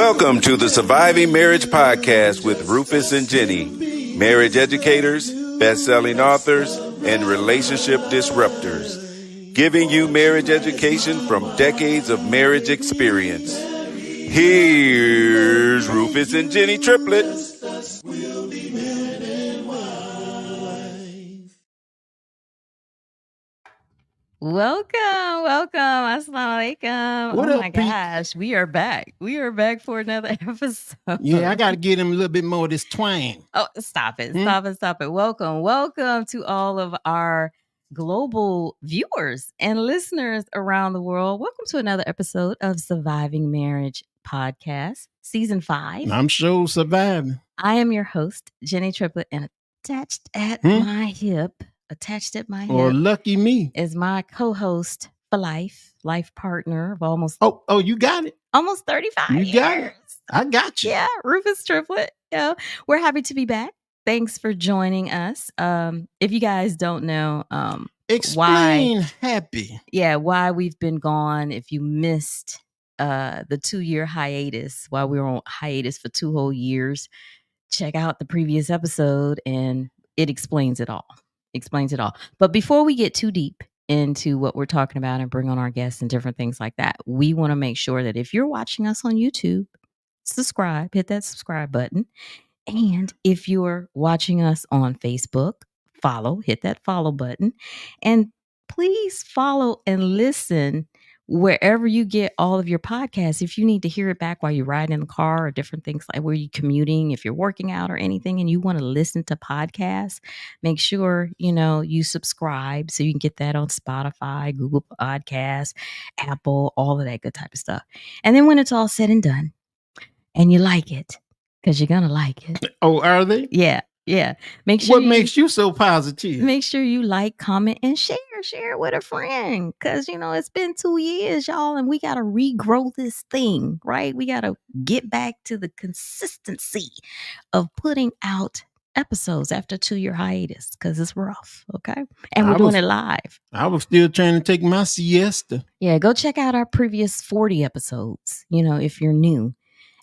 Welcome to the Surviving Marriage Podcast with Rufus and Jenny, marriage educators, best-selling authors, and relationship disruptors, giving you marriage education from decades of marriage experience. Here's Rufus and Jenny triplets. Welcome. Assalamu alaikum. What oh up, my Pete? gosh, we are back. We are back for another episode. Yeah, I got to get him a little bit more of this twang. Oh, stop it. Welcome to all of our global viewers and listeners around the world. Welcome to another episode of Surviving Marriage Podcast, Season 5. I'm sure surviving. I am your host, Jenny Triplet, and attached at my hip Or lucky me. is my co-host for life partner of almost Oh, you got it. almost 35 You years. got it. I got you. Yeah, Rufus Triplet. Yeah, we're happy to be back. Thanks for joining us. If you guys don't know, Explain happy. why we've been gone. If you missed the 2-year hiatus, while we were on hiatus for 2 whole years, check out the previous episode and it explains it all. But before we get too deep into what we're talking about and bring on our guests and different things like that, we want to make sure that if you're watching us on YouTube, subscribe, hit that subscribe button. And if you're watching us on Facebook, hit that follow button. And please follow and listen wherever you get all of your podcasts. If you need to hear it back while you're riding in the car or different things like where you're commuting, if you're working out or anything and you want to listen to podcasts, make sure, you subscribe so you can get that on Spotify, Google Podcasts, Apple, all of that good type of stuff. And then when it's all said and done and you like it, because you're going to like it. Oh, are they? Yeah. Make sure What makes you so positive? Make sure you like, comment, and share. Share it with a friend. Because, it's been 2 years, y'all, and we got to regrow this thing, right? We got to get back to the consistency of putting out episodes after 2-year hiatus because it's rough, okay? And we're doing it live. I was still trying to take my siesta. Yeah, go check out our previous 40 episodes, if you're new.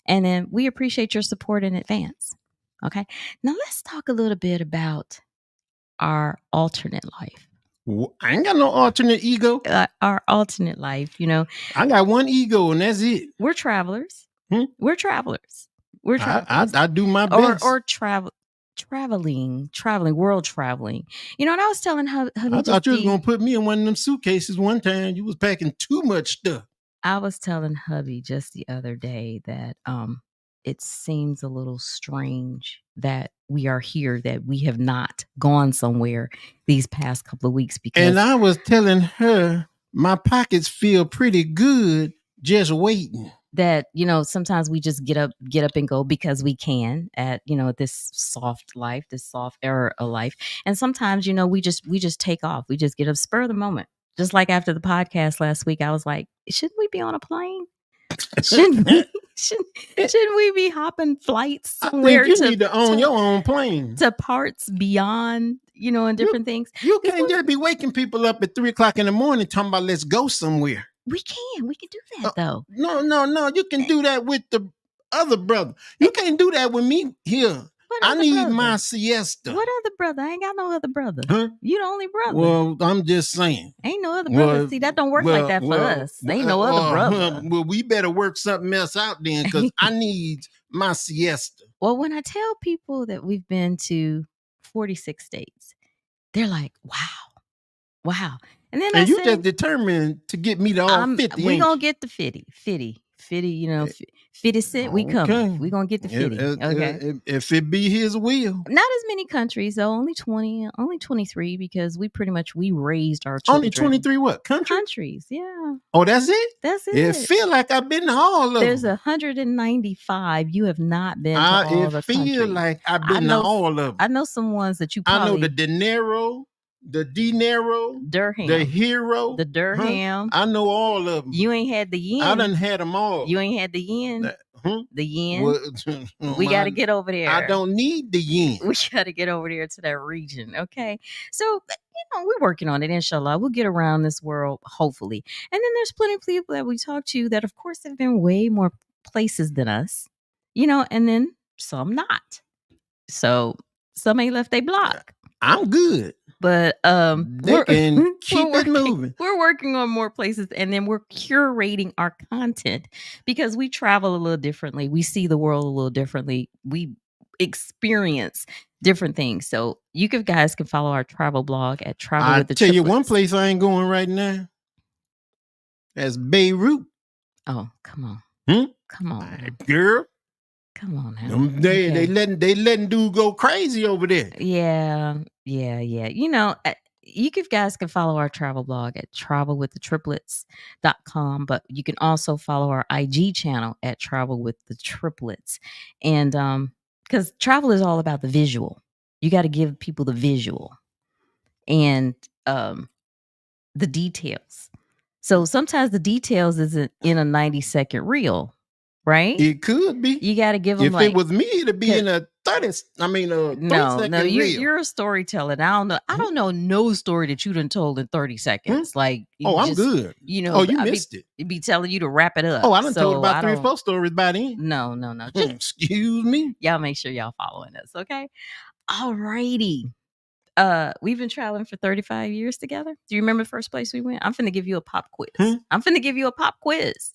And then we appreciate your support in advance. Okay. Now let's talk a little bit about our alternate life. I ain't got no alternate ego. Our alternate life, I got one ego and that's it. We're travelers. We're travelers. I do my best. Or traveling, world traveling. And I was telling her, I thought you was going to put me in one of them suitcases one time. You was packing too much stuff. I was telling hubby just the other day that it seems a little strange that we are here, that we have not gone somewhere these past couple of weeks. And I was telling her my pockets feel pretty good just waiting. That, sometimes we just get up and go because we can at, this soft life, this soft era of life. And sometimes, we just take off. We just get up spur of the moment. Just like after the podcast last week, I was like, shouldn't we be on a plane? Shouldn't we be hopping flights somewhere? I think you need to own your own plane. To parts beyond, and different things. You can't just be waking people up at 3:00 in the morning talking about let's go somewhere. We can do that though. No. You can do that with the other brother. You can't do that with me here. I need my siesta. What other brother? I ain't got no other brother. Huh? You the only brother. Well, I'm just saying. Ain't no other brother. See, that don't work like that for us. Ain't no other brother. Well, we better work something else out then because I need my siesta. Well, when I tell people that we've been to 46 states, they're like, wow. And then you just determined to get me to all 50. We're going to get the 50, 50 cent, we coming. We're going to get the 50. Okay. If it be his will. Not as many countries, though. Only 23 because we raised our children. Only 23 what? Countries, yeah. Oh, that's it? That's it. It feel like I've been to all of them. There's 195. You have not been to all the countries. It feel like I've been to all of them. I know some ones that you probably... I know the dinero, the dinero, Dirham, the hero, the dirham. I know all of them. You ain't had the yen. I done had them all. You ain't had the yen. The yen. Well, we got to get over there. I don't need the yen. We got to get over there to that region. Okay. So, we're working on it. Inshallah. We'll get around this world, hopefully. And then there's plenty of people that we talk to that, of course, have been way more places than us, and then some not. So some ain't left their block. I'm good. But they can keep it moving. We're working on more places, and then we're curating our content because we travel a little differently. We see the world a little differently. We experience different things. So you guys can follow our travel blog at Travel with the Triplets. Tell you one place Triplets. I ain't going right now. That's Beirut. Oh, come on. Come on, now. Girl. Come on now. They letting dude go crazy over there. Yeah. You guys can follow our travel blog at travelwiththetriplets.com, but you can also follow our IG channel at Travel with the Triplets. And because travel is all about the visual. You got to give people the visual and the details. So sometimes the details isn't in a 90-second reel, right? It could be. You got to give them if it was me, it'd be in a 30-second reel. You're a storyteller. I don't know no story that you done told in 30 seconds. Like, I'm good. You missed it. It'd be telling you to wrap it up. Oh, I done told about 3 or 4 stories by then. No. Excuse me. Y'all make sure y'all following us, okay? All righty. We've been traveling for 35 years together. Do you remember the first place we went? I'm finna give you a pop quiz.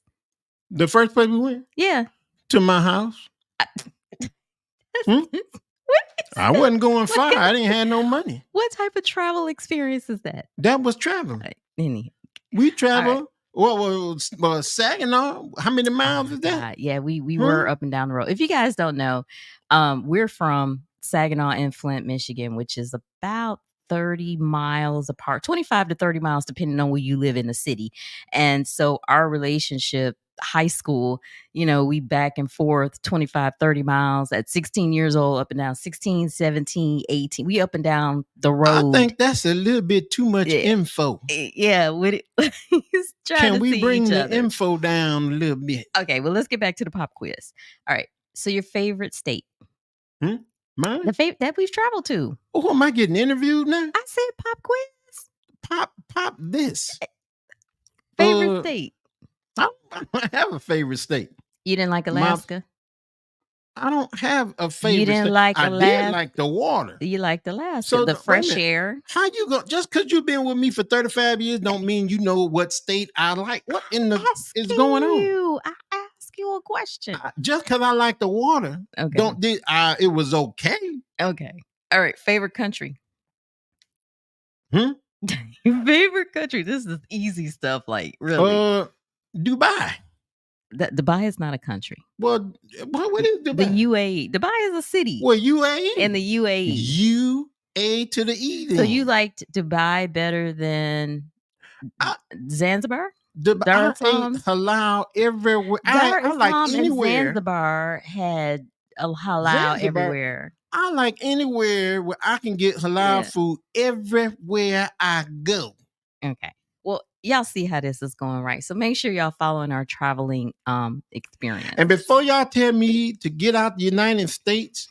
The first place we went? Yeah. To my house. I wasn't going far. I didn't have no money. What type of travel experience is that? That was traveling. We traveled. What was Saginaw? How many miles is that? Yeah, we were up and down the road. If you guys don't know, we're from Saginaw and Flint, Michigan, which is about 30 miles apart, 25 to 30 miles, depending on where you live in the city. And so our relationship, high school, we back and forth 25, 30 miles at 16 years old, up and down 16, 17, 18. We up and down the road. I think that's a little bit too much info. Yeah. With it. Can we bring the info down a little bit? Okay. Well, let's get back to the pop quiz. All right. So your favorite state? Mine? That we've traveled to. Oh, am I getting interviewed now? I said pop quiz. Pop this. Favorite state? I don't have a favorite state. You didn't like Alaska? I don't have a favorite. You didn't like Alaska? I did like the water. You liked Alaska, so the fresh air. How you go? Just because you've been with me for 35 years don't mean you know what state I like. What in the is going on? I ask you a question. Just because I like the water, okay. It was okay. Okay. All right. Favorite country? Your favorite country? This is easy stuff. Like really? Dubai. Dubai is not a country. Well, what is Dubai? The UAE. Dubai is a city. Well, UAE? In the UAE. UA to the E. Then. So you liked Dubai better than Zanzibar? Dubai, I ate halal everywhere. I like anywhere. Zanzibar had a halal everywhere. I like anywhere where I can get halal food everywhere I go. Okay. Well, y'all see how this is going, right? So make sure y'all following our traveling experience. And before y'all tell me to get out the United States,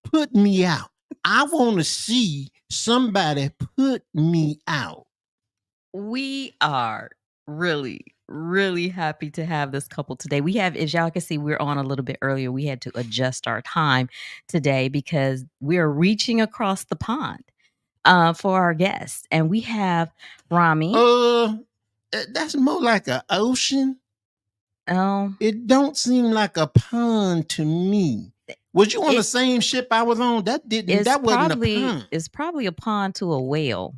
put me out. I want to see somebody put me out. We are really, really happy to have this couple today. We have, as y'all can see, we're on a little bit earlier. We had to adjust our time today because we're reaching across the pond for our guests. And we have Rami. That's more like an ocean. Oh. It don't seem like a pond to me. Was you on the same ship I was on? That wasn't a pond. It's probably a pond to a whale.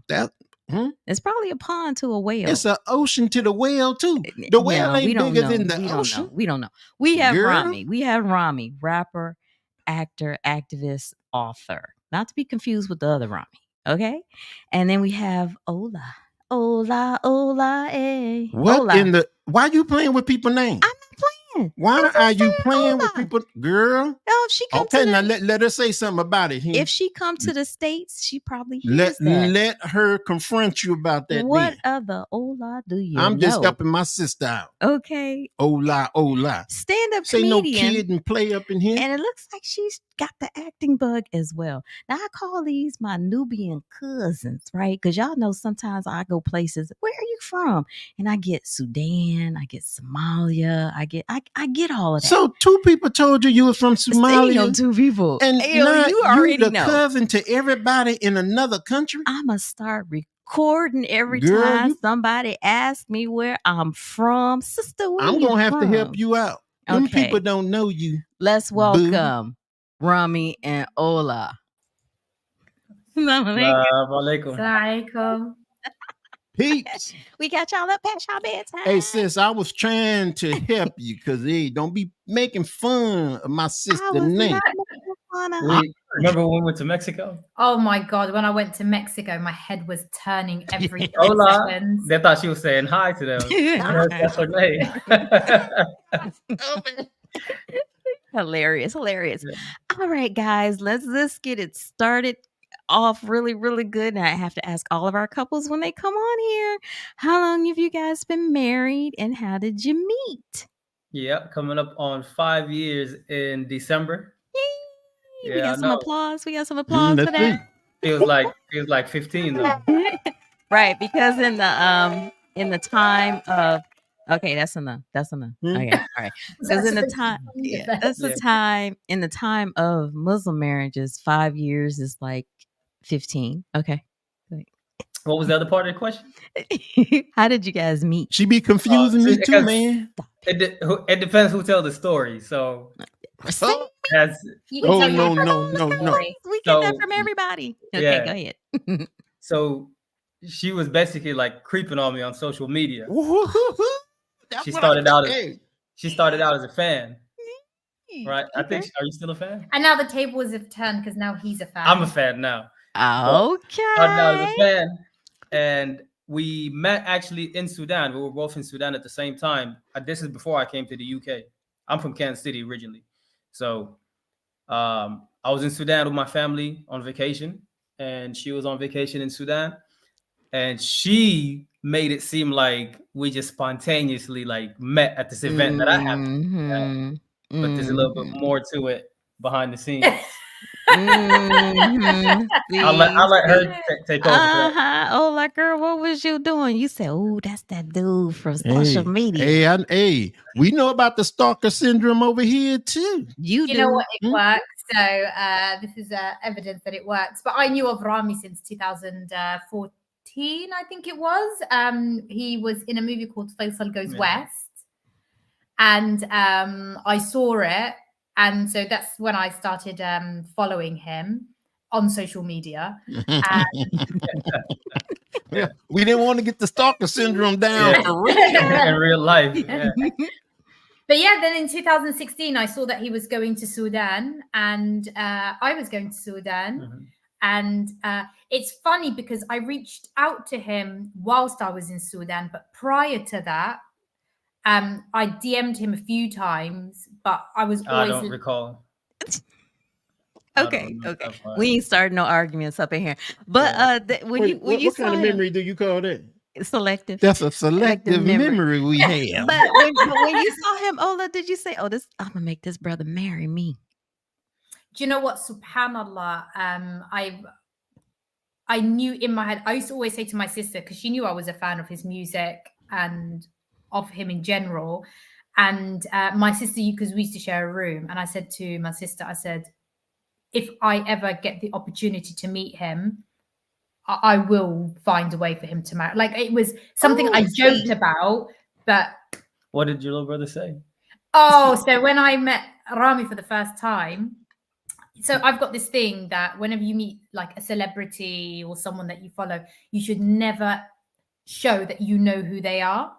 It's probably a pond to a whale. It's an ocean to the whale too. The whale ain't bigger than the ocean. We don't know. We have Rami. We have Rami, rapper, actor, activist, author. Not to be confused with the other Rami. Okay? And then we have Ola. Ola, eh. What Ola. in the... Why you playing with people's names? I'm not playing. Why are you playing with people? Girl. No, if she comes to now let her say something about it. If she comes to the States, she probably hears that. Let her confront you about that. What other Ola do you know? I'm just helping my sister out. Okay. Ola. Stand-up say comedian. Say no kid and play up in here. And it looks like she's got the acting bug as well. Now I call these my Nubian cousins, right? Because y'all know sometimes I go places. Where are you from? And I get Sudan, I get Somalia, I get all of that. So 2 people told you was from Speaking of Somalia, 2 people, and now you you already the know. cousin to everybody in another country. I'ma start recording every Girl, time somebody asks me where I'm from. Sister, where I'm you gonna have to help from? you out. Them Okay. people don't know you. Let's Boo. welcome Rami and Ola. Assalamualaikum. Peeps. We got y'all up past y'all bedtime. Hey sis, I was trying to help you because don't be making fun of my sister name. Wait, remember when we went to Mexico? Oh my God, when I went to Mexico, my head was turning every 3 Hola. seconds. They thought she was saying hi to them. That's her name. Hilarious. Yeah. All right, guys, let's get it started off really, really good. And I have to ask all of our couples when they come on here, how long have you guys been married and how did you meet? Yeah, coming up on 5 years in December. Yay! We got some applause. We got some applause for let's that. Feels like 15 though. Right, because in the time of that's enough. Okay, all right. Because in the time, the time in the time of Muslim marriages, 5 years is like 15. Okay. What was the other part of the question? How did you guys meet? She be confusing me too, man. It depends who tells the story. So Oh, that's no. We get that from everybody. Okay, yeah. go ahead. So she was basically like creeping on me on social media. She started out as a fan. Right. I think. Are you still a fan? And now the tables have turned because now he's a fan. I'm a fan now. Okay. Started out as a fan, and we met actually in Sudan. We were both in Sudan at the same time. This is before I came to the UK. I'm from Kansas City originally, so I was in Sudan with my family on vacation, and she was on vacation in Sudan, and she made it seem like we just spontaneously like met at this event that I happened. But there's a little bit more to it behind the scenes. I'll let her take over. Oh, like girl, what was you doing? You said, "Oh, that's that dude from social media." Hey, we know about the stalker syndrome over here too. You know what? It works. So this is evidence that it works. But I knew of Rami since 2014, I think it was. He was in a movie called Faisal Goes West. And I saw it. And so that's when I started following him on social media. Yeah, we didn't want to get the stalker syndrome down for real. In real life. Yeah. But yeah, then in 2016, I saw that he was going to Sudan and I was going to Sudan. Mm-hmm. And it's funny because I reached out to him whilst I was in Sudan. But prior to that, I DM'd him a few times, but I was always... I don't recall. Okay. We ain't starting no arguments up in here. But what kind of memory do you call that? Selective. That's a selective memory we have. But when you saw him, Ola, did you say, "Oh, I'm gonna make this brother marry me"? Do you know what? Subhanallah. I knew in my head. I used to always say to my sister, because she knew I was a fan of his music and of him in general. And my sister, because we used to share a room, and I said to my sister, I said, if I ever get the opportunity to meet him, I will find a way for him to marry. Like, it was something I joked about, but... What did your little brother say? Oh, so when I met Rami for the first time, so I've got this thing that whenever you meet like a celebrity or someone that you follow, you should never show that you know who they are.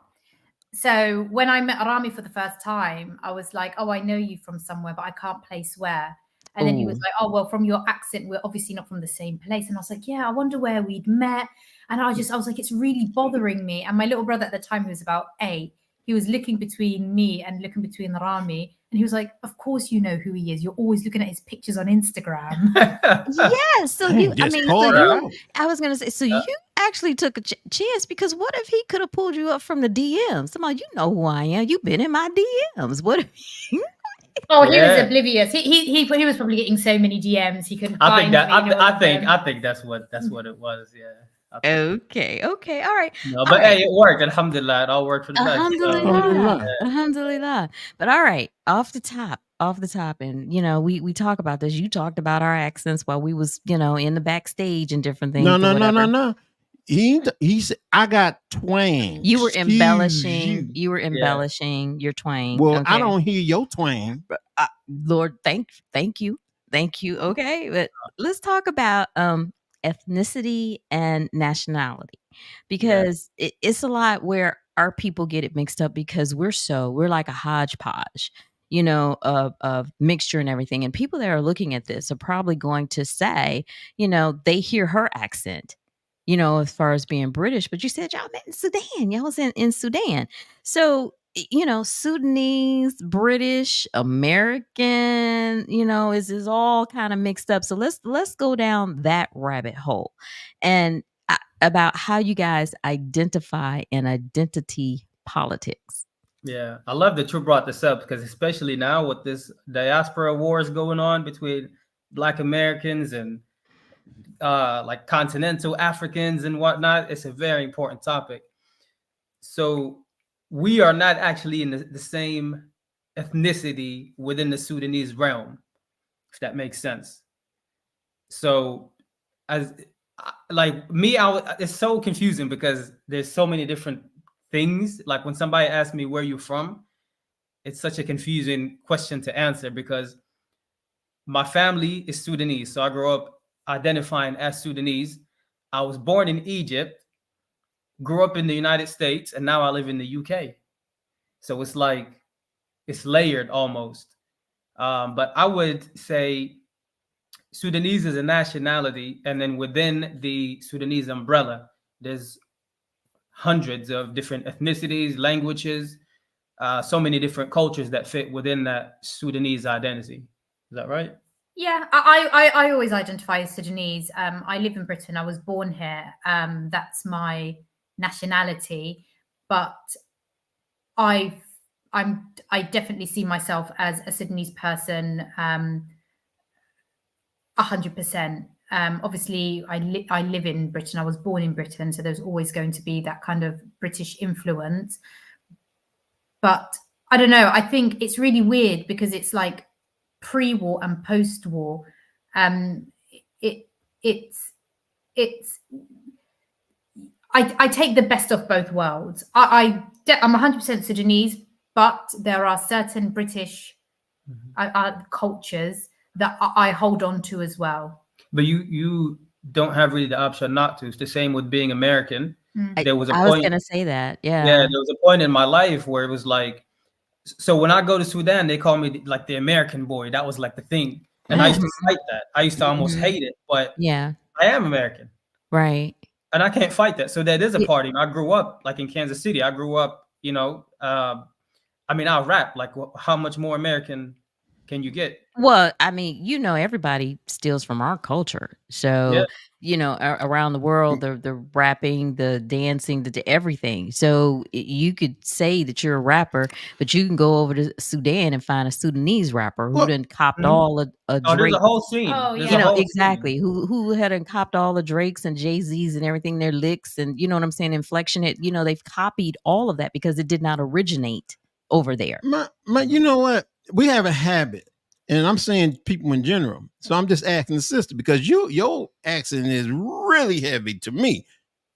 So when I met Rami for the first time, I was like, oh, I know you from somewhere, but I can't place where. And then he was like, oh, well, from your accent, we're obviously not from the same place. And I was like, yeah, I wonder where we'd met. And I was like, it's really bothering me. And my little brother at the time, who was about 8, he was looking between me and looking between Rami. And he was like, of course you know who he is. You're always looking at his pictures on Instagram. Yeah. So I was going to say, so you actually took a chance, because what if he could have pulled you up from the DMs? Somebody, you know who I am. You've been in my DMs. What if Oh, he was Yeah. oblivious. He was probably getting so many DMs he couldn't I find think that me. nor I think them. I think that's what it was. Yeah. I think- Okay, all right. No, All but right. hey, it worked. Alhamdulillah, it all worked for the best. So, Alhamdulillah. Alhamdulillah. Alhamdulillah. But all right, off the top, and we talk about this. You talked about our accents while we was, in the backstage and different things No, or no, no, no, whatever. no. He said, I got twang. You were Excuse embellishing. you. You were embellishing your twang. Well, I Okay. don't hear your twang. Lord, thank you. Okay, but let's talk about ethnicity and nationality, because it's a lot where our people get it mixed up, because we're like a hodgepodge, of mixture and everything. And people that are looking at this are probably going to say, they hear her accent, as far as being British. But you said y'all met in Sudan. Y'all was in Sudan. So, Sudanese, British, American, is all kind of mixed up. So let's go down that rabbit hole, and about how you guys identify in identity politics. yeah, I love that you brought this up, because especially now with this diaspora wars going on between Black Americans and like continental Africans and whatnot, it's a very important topic. So we are not actually in the same ethnicity within the Sudanese realm, if that makes sense. So as like me, it's so confusing because there's so many different things. Like when somebody asks me where you from, it's such a confusing question to answer, because my family is Sudanese. So I grew up identifying as Sudanese. I was born in Egypt, grew up in the United States, and now I live in the UK. So it's like it's layered almost. But I would say Sudanese is a nationality, and then within the Sudanese umbrella, there's hundreds of different ethnicities, languages, so many different cultures that fit within that Sudanese identity. Is that right? Yeah, I always identify as Sudanese. I live in Britain. I was born here. That's my nationality. But I definitely see myself as a Sudanese person, 100%. Obviously, I live in Britain. I was born in Britain, so there's always going to be that kind of British influence. But I don't know. I think it's really weird because it's like pre-war and post-war. I take the best of both worlds. I'm 100% Sudanese, but there are certain British cultures that I hold on to as well. But you don't have really the option not to. It's the same with being American. There was a I was point. gonna say that. Yeah, Yeah. there was a point in my life where it was like, so when I go to Sudan, they call me like the American boy. That was like the thing. And I used to fight that. I used to almost hate it, but Yeah. I am American. Right. And I can't fight that. So that is a part of me. I grew up like in Kansas City. I grew up, I mean, I'll rap. Like, how much more American can you get? Well, I mean, everybody steals from our culture. So, around the world, the rapping, the dancing, the everything. So you could say that you're a rapper, but you can go over to Sudan and find a Sudanese rapper who done copped all a Oh, there's Drake. a whole scene. Oh, There's yeah. a whole Exactly. scene. Who had copped all the Drakes and Jay-Z's and everything, their licks, and you know what I'm saying, inflection. They've copied all of that because it did not originate over there. You know what? We have a habit, and I'm saying people in general. So I'm just asking the sister because your accent is really heavy to me.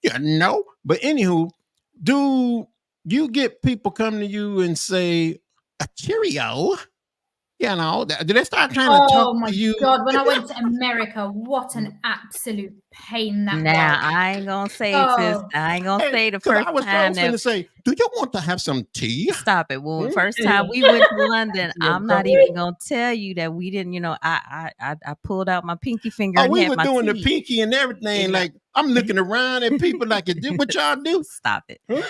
But anywho, do you get people come to you and say a cheerio? Do they start trying to Oh talk my to you? God, when I went to America, what an absolute pain that Now, was. I ain't gonna say it, sis. I ain't gonna say the first I was time going to that. say, do you want to have some tea? Stop it. Well, first time we went to London, I'm not even gonna tell you that we didn't. I pulled out my pinky finger Oh, and we had were my doing the tea. pinky and everything. Like I'm looking around at people like, what y'all do? Stop it. But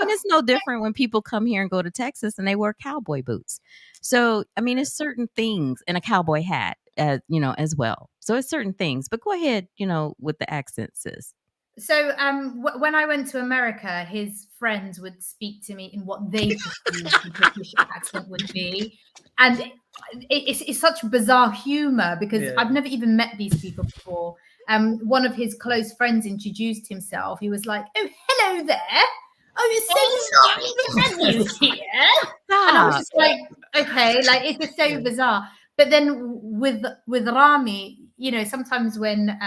it's no different when people come here and go to Texas and they wear cowboy boots. So, it's certain things, and a cowboy hat, as well. So it's certain things. But go ahead, with the accent, sis. So when I went to America, his friends would speak to me in what they perceived the British accent would be, and it's such bizarre humor because Yeah. I've never even met these people before. One of his close friends introduced himself. He was like, "Oh, hello there. Oh, it's so lovely to have you here." And I was Stop. just like, "Okay, like it's just so bizarre." But then with Rami, you know, sometimes when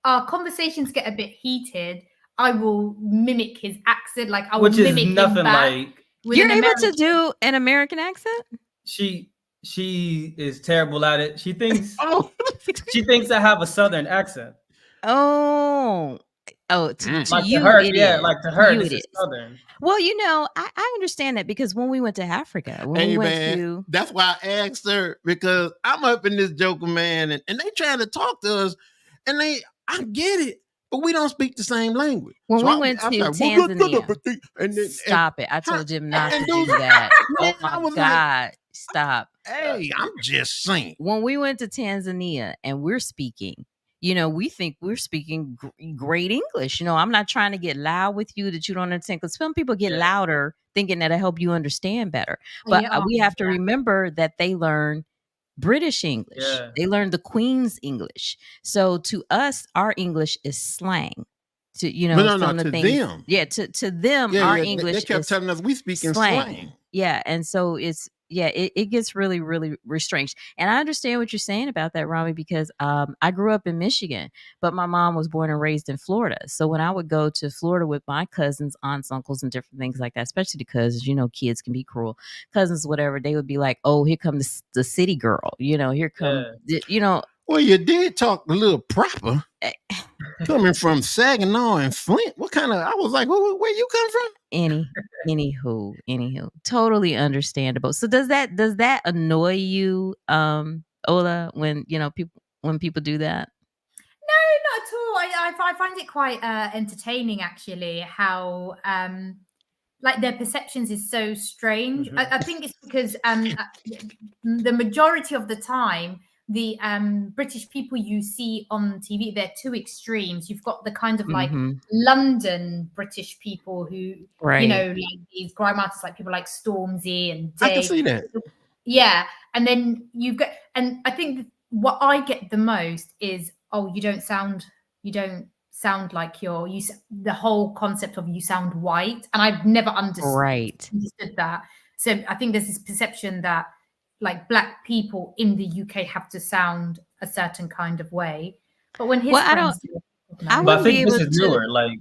our conversations get a bit heated, I will mimic his accent, like I will Which is mimic him nothing back like with You're an able to American. do an American accent? she is terrible at it. She thinks Oh, I have a Southern accent. Oh. Oh, to Like to you her, it yeah, is. like to To her, you this it is is. Southern. Well, you know, I understand that because when we went to Africa, when we hey went man, to that's why I asked her, because I'm up in this Joker, man, and they trying to talk to us, and I get it, but we don't speak the same language. when So we went to Tanzania. and then Stop it. I told Jim not to and do those- that. Oh man, I my was like, God. Stop. hey, I'm just saying. When we went to Tanzania and we're speaking, you know, we think we're speaking great English. You know, I'm not trying to get loud with you that you don't understand, because some people get Yeah. louder thinking that'll help you understand better. But Yeah, we have to remember that they learn British English. Yeah. They learn the Queen's English. So to us, our English is slang. To, you know, But no, some of the to things. them. Yeah, to them, Yeah, our yeah, English they kept is telling us we speak in slang. Yeah, and so it gets really, really strange. And I understand what you're saying about that, Rami, because I grew up in Michigan, but my mom was born and raised in Florida. So when I would go to Florida with my cousins, aunts, uncles, and different things like that, especially the cousins, you know, kids can be cruel. Cousins, whatever, they would be like, "Oh, here comes the city girl," you know, here come, you know. Well, you did talk a little proper. Eh. Coming from Saginaw and Flint. What kind of, I was like, where you come from? Anywho, totally understandable. So does that annoy you, Ola, when you know people do that? No, not at all. I find it quite entertaining, actually, how like their perceptions is so strange. I think it's because the majority of the time, the British people you see on TV, they're two extremes. You've got the kind of like Mhm. London British people who, you Right. know, like these grime artists, like people like Stormzy and I can Dave. see that. Yeah, and then you get, and I think what I get the most is, oh, you don't sound like the whole concept of you sound white, and I've never understood Right. that. So I think there's this perception that like black people in the UK have to sound a certain kind of way, but when his Well, I friends, I But I wouldn't be think this able is to. newer. Like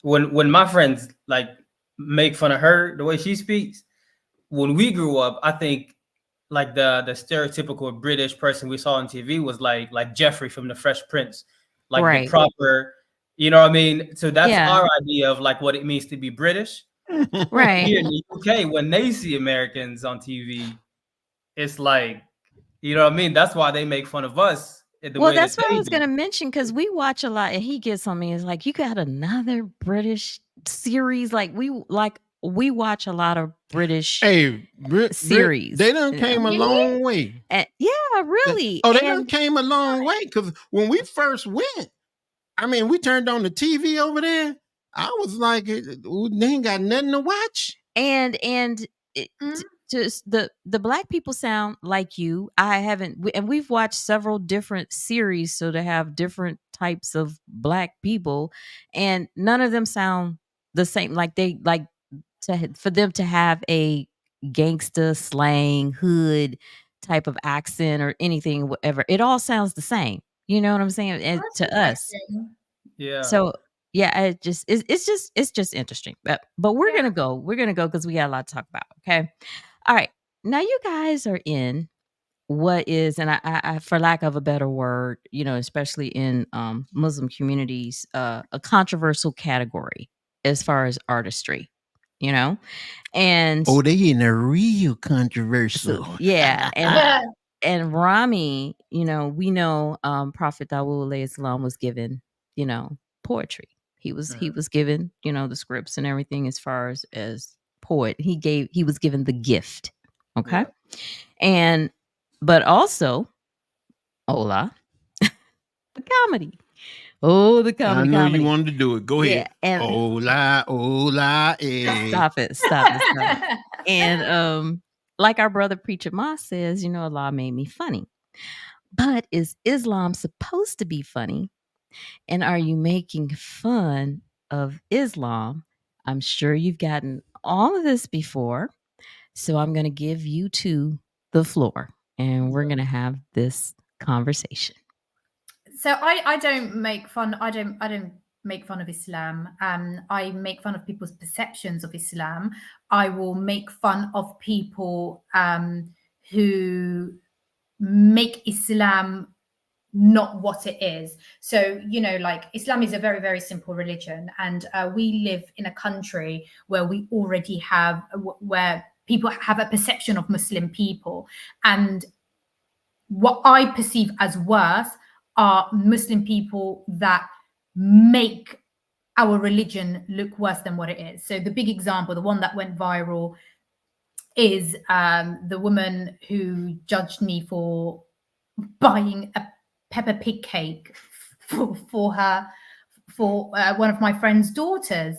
when my friends like make fun of her the way she speaks. When we grew up, I think like the stereotypical British person we saw on TV was like Jeffrey from the Fresh Prince, like Right. the proper, you know what I mean? So that's Yeah. our idea of like what it means to be British. Right. Here in the UK, when they see Americans on TV, it's like, you know what I mean? That's why they make fun of us in the Well, way that's that what I they was do. going to mention, because we watch a lot, and he gets on me. It's like, you got another British series. Like we watch a lot of British Hey, series. they done you came know? a long way. Yeah, really. Oh, they done And came a long way, because when we first went, I mean, we turned on the TV over there. I was like, they ain't got nothing to watch. and it, Mhm. just the black people sound like you. And we've watched several different series, so to have different types of black people, and none of them sound the same. Like for them to have a gangsta slang hood type of accent or anything, whatever, it all sounds the same. You know what I'm saying? And That's to us. interesting. Yeah. So yeah, it's just interesting. But we're Yeah. gonna go because we got a lot to talk about. Okay. All right. Now you guys are in what is, and I for lack of a better word, you know, especially in Muslim communities, a controversial category as far as artistry, you know? And Oh, they in a real controversial. yeah, and Yeah. and Rami, you know, we know Prophet Dawud alayhi salam was given, you know, poetry. He was given, you know, the scripts and everything as far as poet. He was given the gift. Okay. And but also Ola, the comedy. Oh, the I comedy, knew comedy. you wanted to do it. Go Yeah, ahead. and Hola, stop it. And like our brother Preacher Moss says, Allah made me funny. But is Islam supposed to be funny? And are you making fun of Islam? I'm sure you've gotten all of this before. So I'm going to give you two the floor and we're going to have this conversation. So I don't make fun. I don't make fun of Islam. I make fun of people's perceptions of Islam. I will make fun of people who make Islam not what it is. So, like Islam is a very, very simple religion. And we live in a country where we already have, where people have a perception of Muslim people. And what I perceive as worse are Muslim people that make our religion look worse than what it is. So the big example, the one that went viral, is the woman who judged me for buying a Peppa Pig cake for one of my friend's daughters.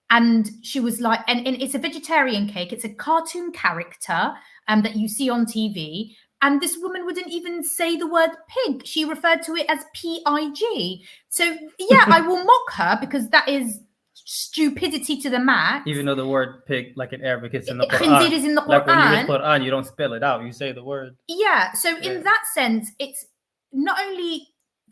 And she was like, and it's a vegetarian cake. It's a cartoon character that you see on TV. And this woman wouldn't even say the word pig. She referred to it as PIG. So yeah, I will mock her because that is stupidity to the max. Even though the word pig, like in Arabic, it's in the Khinzir Quran. is in the Like when you read Quran. Quran, you don't spell it out. You say the word. Yeah. So in that sense, it's not only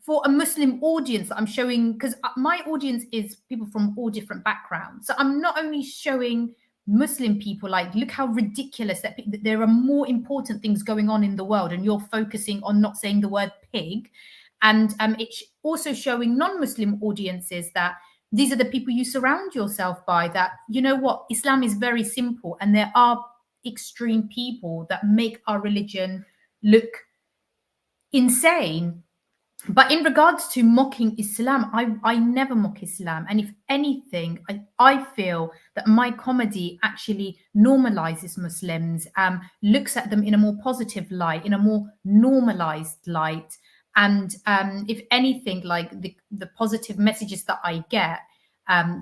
for a Muslim audience that I'm showing, because my audience is people from all different backgrounds. So I'm not only showing Muslim people, like, look how ridiculous that there are more important things going on in the world, and you're focusing on not saying the word pig. And it's also showing non-Muslim audiences that these are the people you surround yourself by, that, you know what, Islam is very simple, and there are extreme people that make our religion look insane. But in regards to mocking Islam, I never mock Islam. And if anything, I feel that my comedy actually normalizes Muslims, looks at them in a more positive light, in a more normalized light. And if anything, like the positive messages that I get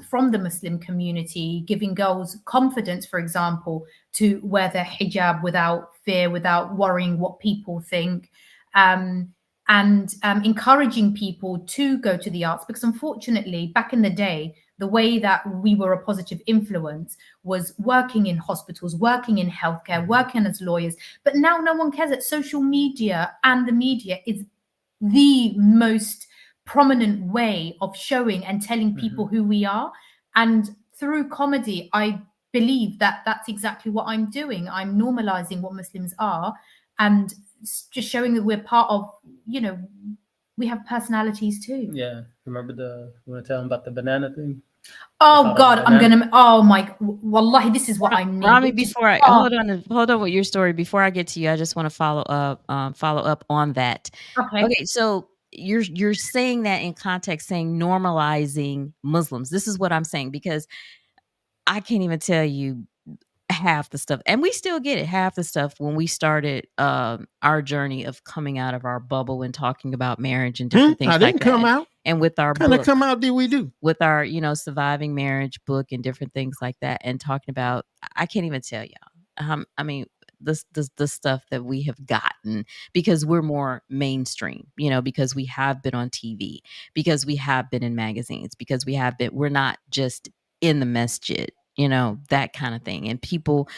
from the Muslim community, giving girls confidence, for example, to wear their hijab without fear, without worrying what people think. And encouraging people to go to the arts, because unfortunately, back in the day, the way that we were a positive influence was working in hospitals, working in healthcare, working as lawyers. But now no one cares. That social media and the media is the most prominent way of showing and telling people who we are. And through comedy, I believe that that's exactly what I'm doing. I'm normalizing what Muslims are, and just showing that we're part of, we have personalities too. Yeah. Remember you want to tell them about the banana thing? Oh God, I'm gonna. Oh my, wallahi, this is what I need. Rami, before I hold on with your story. Before I get to you, I just want to follow up on that. Okay. So you're saying that in context, saying normalizing Muslims. This is what I'm saying, because I can't even tell you half the stuff, and we still get it, half the stuff when we started our journey of coming out of our bubble and talking about marriage and different things. I didn't come that. out. And with our kind of come out did we do with our surviving marriage book and different things like that, and talking about, I can't even tell y'all I mean the stuff that we have gotten, because we're more mainstream, because we have been on TV, because we have been in magazines, because we're not just in the masjid, that kind of thing. And people,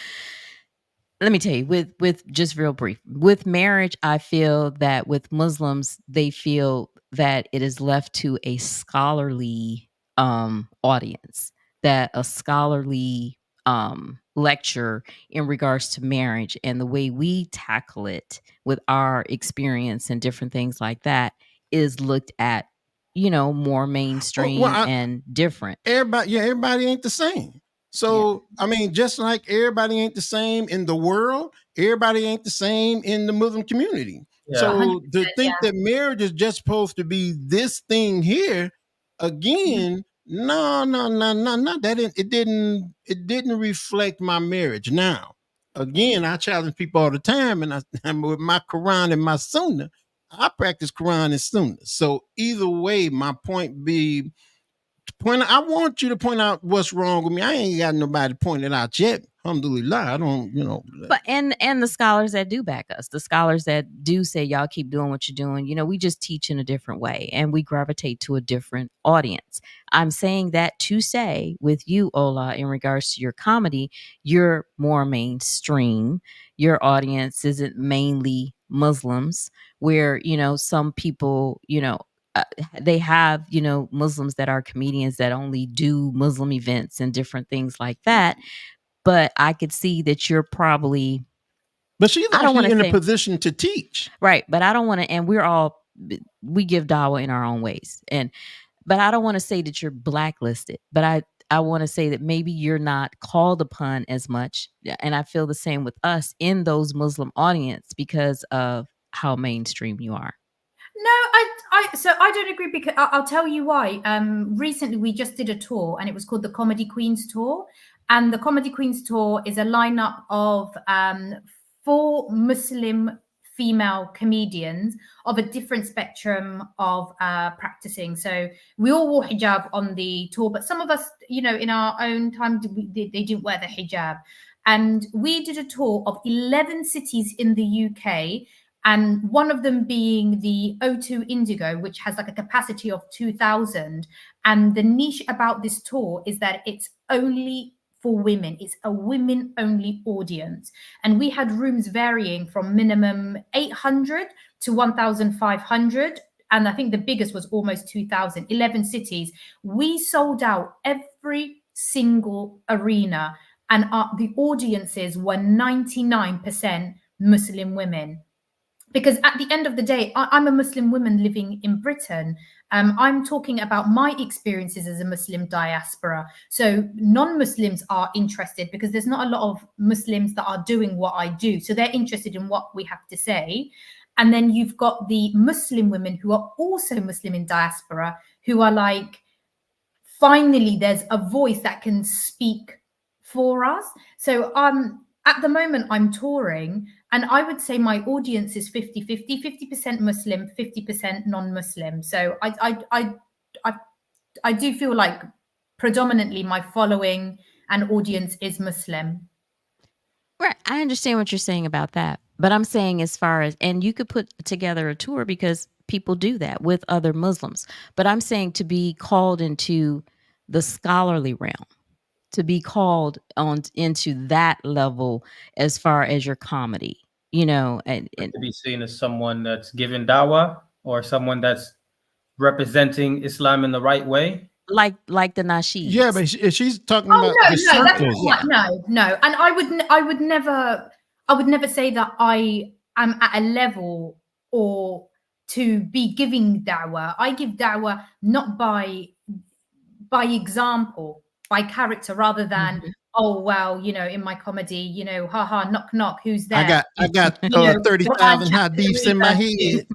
let me tell you, with just real brief, with marriage, I feel that with Muslims, they feel that it is left to a scholarly audience, that a scholarly lecture in regards to marriage and the way we tackle it with our experience and different things like that is looked at, more mainstream and different. Everybody ain't the same. So, I mean, just like everybody ain't the same in the world, everybody ain't the same in the Muslim community. Yeah. So to think that marriage is just supposed to be this thing here, again, no, it didn't reflect my marriage. Now, again, I challenge people all the time, and I'm with my Quran and my Sunnah. I practice Quran and Sunnah. So either way, my point be I want you to point out what's wrong with me. I ain't got nobody pointed out yet. Alhamdulillah. I don't, But and the scholars that do back us, the scholars that do say y'all keep doing what you're doing, we just teach in a different way and we gravitate to a different audience. I'm saying that to say with you, Ola, in regards to your comedy, you're more mainstream. Your audience isn't mainly Muslims, where some people, they have Muslims that are comedians that only do Muslim events and different things like that. But I could see that you're probably, but she's I don't want actually to in a position to teach. right, but I don't want to, and we give dawah in our own ways, but I don't want to say that you're blacklisted, but I want to say that maybe you're not called upon as much, and I feel the same with us in those Muslim audience because of how mainstream you are. No, so I don't agree, because I'll tell you why. Recently we just did a tour and it was called the Comedy Queens Tour. And the Comedy Queens Tour is a lineup of 4 Muslim female comedians of a different spectrum of practicing. So we all wore hijab on the tour, but some of us, in our own time, they didn't wear the hijab. And we did a tour of 11 cities in the UK, and one of them being the O2 Indigo, which has like a capacity of 2,000. And the niche about this tour is that it's only for women. It's a women only audience. And we had rooms varying from minimum 800 to 1,500. And I think the biggest was almost 2,000, 11 cities. We sold out every single arena, and the audiences were 99% Muslim women. Because at the end of the day, I'm a Muslim woman living in Britain. I'm talking about my experiences as a Muslim diaspora. So non-Muslims are interested because there's not a lot of Muslims that are doing what I do. So they're interested in what we have to say. And then you've got the Muslim women who are also Muslim in diaspora, who are like, finally, there's a voice that can speak for us. So at the moment, I'm touring, and I would say my audience is 50-50, 50% Muslim, 50% non-Muslim. So I do feel like predominantly my following and audience is Muslim. Right. I understand what you're saying about that. But I'm saying as far as, and you could put together a tour because people do that with other Muslims. But I'm saying to be called into the scholarly realm, to be called on into that level as far as your comedy, and to be seen as someone that's giving dawah or someone that's representing Islam in the right way. like the nasheeds. Yeah, but she's talking about the circles. No. And I would never say that I am at a level or to be giving dawah. I give dawah not by example, by character, rather than oh well, in my comedy, haha, knock knock, who's there? I got 30,000 hadiths in my head.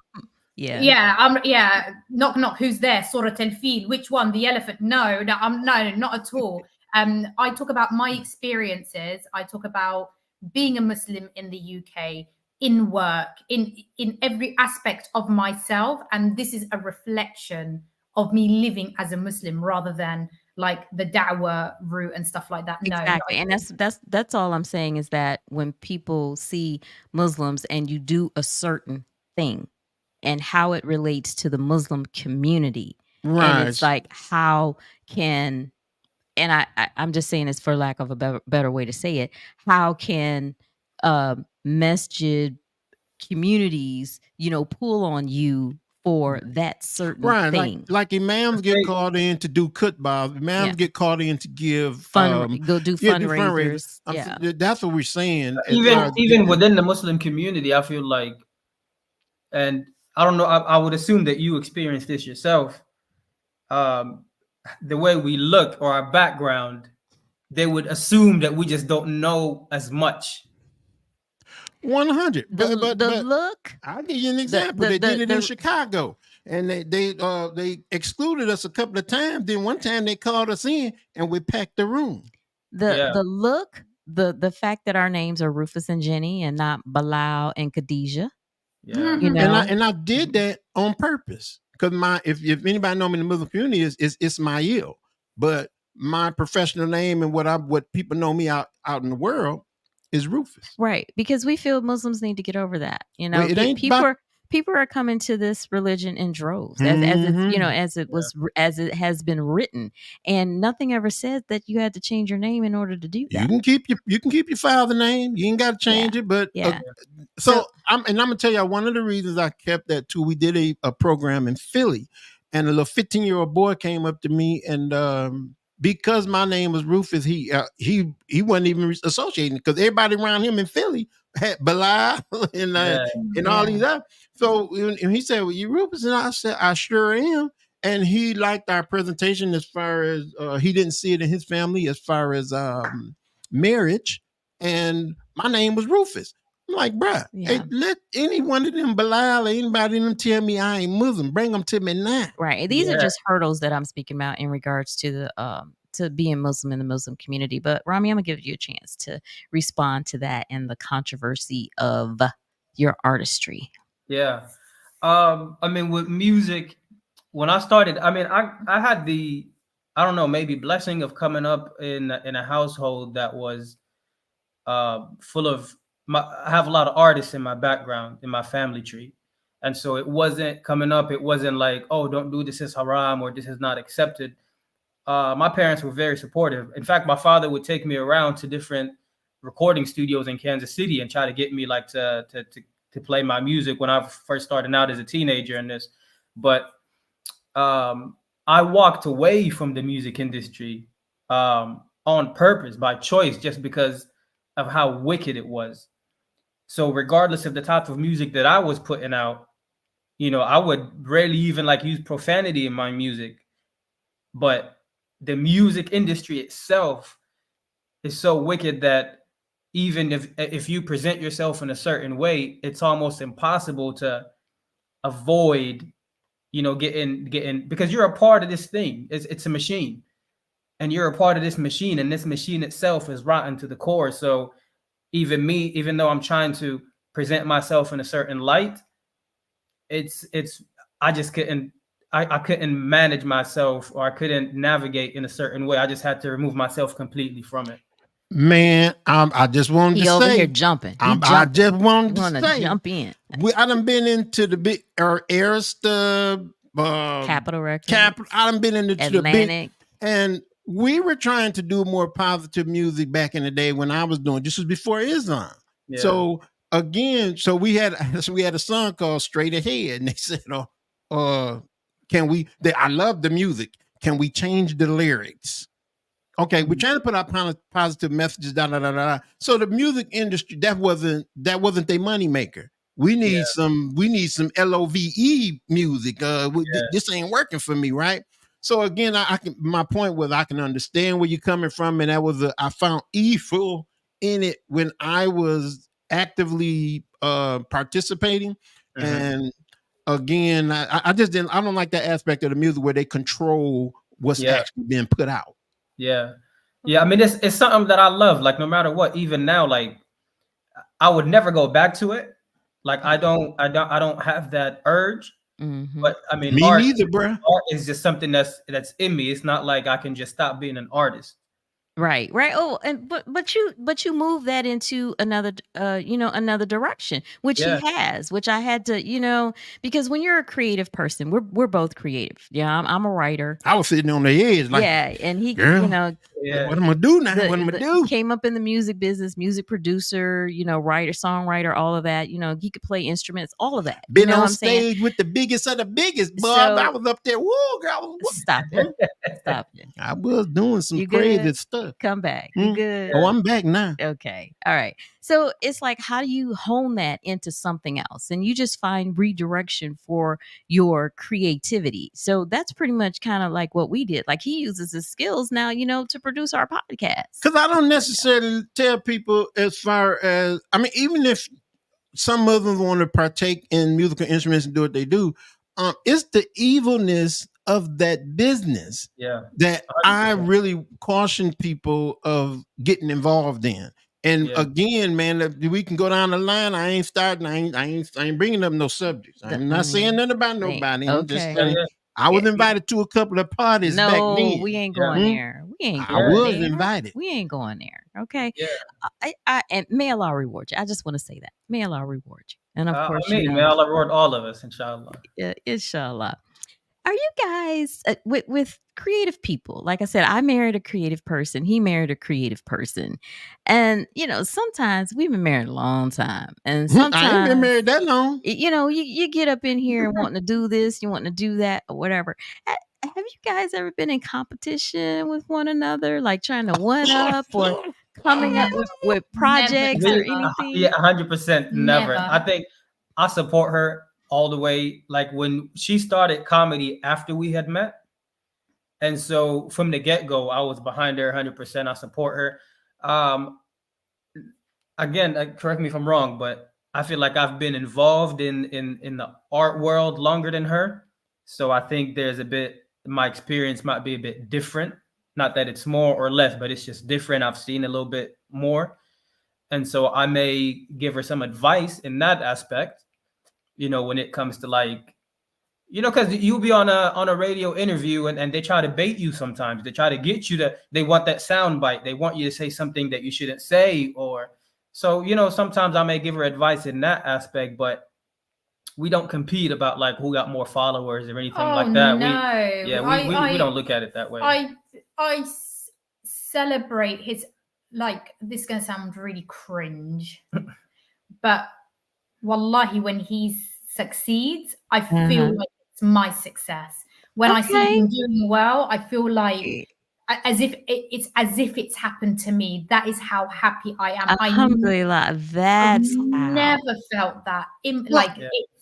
Yeah, knock knock, who's there? Surat al-Fil. Which one? The elephant? No, not at all. I talk about my experiences. I talk about being a Muslim in the UK, in work, in every aspect of myself, and this is a reflection of me living as a Muslim rather than like the da'wah route and stuff like that. No, exactly. And that's all I'm saying, is that when people see Muslims and you do a certain thing and how it relates to the Muslim community, right? And it's like, how can, and I'm just saying this for lack of a better way to say it, how can masjid communities, pull on you for that certain thing? Like imams get called in to do khutbah, imams get called in to give go do fundraisers. That's what we're saying. Even within the Muslim community, I feel like, and I don't know, I would assume that you experienced this yourself. The way we look or our background, they would assume that we just don't know as much. 100. But look, I'll give you an example. They did it in Chicago, and they excluded us a couple of times. Then one time they called us in, and we packed the room. The look, the fact that our names are Rufus and Jenny and not Bilal and Khadijah, Yeah. You know, And I did that on purpose because if anybody know me in the Muslim community is Ismail, but my professional name and what people know me out in the world is Rufus. right? Because we feel Muslims need to get over that. You know, Well, it ain't people about people are coming to this religion in droves, as it's, you know, as it was as it has been written, and nothing ever said that you had to change your name in order to do you that. can keep your father name. You ain't got to change it, but Yeah. so I'm gonna tell you one of the reasons I kept that too. We did a program in Philly, and a little 15-year-old boy came up to me, and because my name was Rufus, he wasn't even associating because everybody around him in Philly had Bilal and all these other. So and he said, "Well, you Rufus?" And I said, "I sure am." And he liked our presentation as far as he didn't see it in his family as far as marriage, and my name was Rufus. I'm like, bruh, hey, let any one of them Bilal or anybody them tell me I ain't Muslim. Bring them to me now. Right. These are just hurdles that I'm speaking about in regards to the to being Muslim in the Muslim community. But Rami, I'm gonna give you a chance to respond to that and the controversy of your artistry. Yeah. I mean, with music, when I started, I mean, I had the, I don't know, maybe blessing of coming up in a household that was full of I have a lot of artists in my background, in my family tree. And so it wasn't coming up, it wasn't like, oh, don't do this, is haram, or this is not accepted. My parents were very supportive. In fact, my father would take me around to different recording studios in Kansas City and try to get me like to play my music when I first started out as a teenager in this. But I walked away from the music industry on purpose, by choice, just because of how wicked it was. So regardless of the type of music that I was putting out, you know, I would rarely even like use profanity in my music. But the music industry itself is so wicked that even if you present yourself in a certain way, it's almost impossible to avoid, you know, getting because you're a part of this thing. It's a machine, and you're a part of this machine, and this machine itself is rotten to the core. So even me, even though I'm trying to present myself in a certain light, it's I just couldn't I couldn't manage myself, or I couldn't navigate in a certain way. I just had to remove myself completely from it. Man, I just wanted He to over say, here jumping. I just wanted to say, jump in. I done been into the big Arista, Capitol Records. I done been into Atlantic. the big, and we were trying to do more positive music back in the day when I was doing. This was before Islam. Yeah. So again, we had a song called Straight Ahead, and they said, can we? I love the music. Can we change the lyrics? Okay, we're trying to put out positive messages. So the music industry, that wasn't their money maker. We need some LOVE music. This ain't working for me, right? So again, my point was I can understand where you're coming from, and I found evil in it when I was actively participating. And again, I don't like that aspect of the music where they control what's actually being put out. Yeah. I mean, it's something that I love. Like, no matter what, even now, like, I would never go back to it. Like, I don't have that urge. But I mean, me art, neither, bro. Art is just something that's in me. It's not like I can just stop being an artist. Right. Oh, and but you move that into another another direction, which he has, which I had to, because when you're a creative person, we're both creative. Yeah, I'm a writer. I was sitting on the edge, like, and he, girl, what am I gonna do now? What am I do? Came up in the music business, music producer, writer, songwriter, all of that. He could play instruments, all of that. Been on stage with the biggest of the biggest, Bob. I was up there. Whoa, girl. Stop it. Stop it. I was doing some crazy stuff. Come back. You good? Oh, I'm back now. Okay. All right. So it's like, how do you hone that into something else? And you just find redirection for your creativity. So that's pretty much kind of like what we did. Like, he uses his skills now, to produce our podcast. Because I don't necessarily tell people as far as, I mean, even if some of them want to partake in musical instruments and do what they do, it's the evilness of that business that 100%. I really caution people of getting involved in. And Yeah. again, man, we can go down the line. I ain't starting. I ain't bringing up no subjects. I'm not saying nothing about nobody. I'm just Okay. saying I was invited to a couple of parties back No, then. we ain't Yeah. going there. We ain't I going was there. invited. We ain't going there. Okay. Yeah. And may Allah reward you. I just want to say that. May Allah reward you. And of course, I mean, may Allah reward all of us, inshallah. inshallah. Are you guys with creative people? Like I said, I married a creative person. He married a creative person. And, sometimes we've been married a long time. And sometimes I ain't been married that long. You get up in here and wanting to do this, you wanting to do that or whatever. Have you guys ever been in competition with one another, like trying to one up or coming up with projects or anything? Yeah, 100% never. Never. I think I support her all the way. Like when she started comedy after we had met. And so from the get-go, I was behind her 100%. I support her. Again, correct me if I'm wrong, but I feel like I've been involved in the art world longer than her. So I think my experience might be a bit different. Not that it's more or less, but it's just different. I've seen a little bit more. And so I may give her some advice in that aspect, when it comes to because you'll be on a radio interview and they try to bait you sometimes. They try to get you they want that sound bite. They want you to say something that you shouldn't say. So, sometimes I may give her advice in that aspect, but we don't compete about who got more followers or anything like that. No. We don't look at it that way. I celebrate his, this is going to sound really cringe, but wallahi, when he succeeds, I feel like it's my success. When I see him doing well, I feel like as if it's happened to me. That is how happy I am. Alhamdulillah, that's never felt that.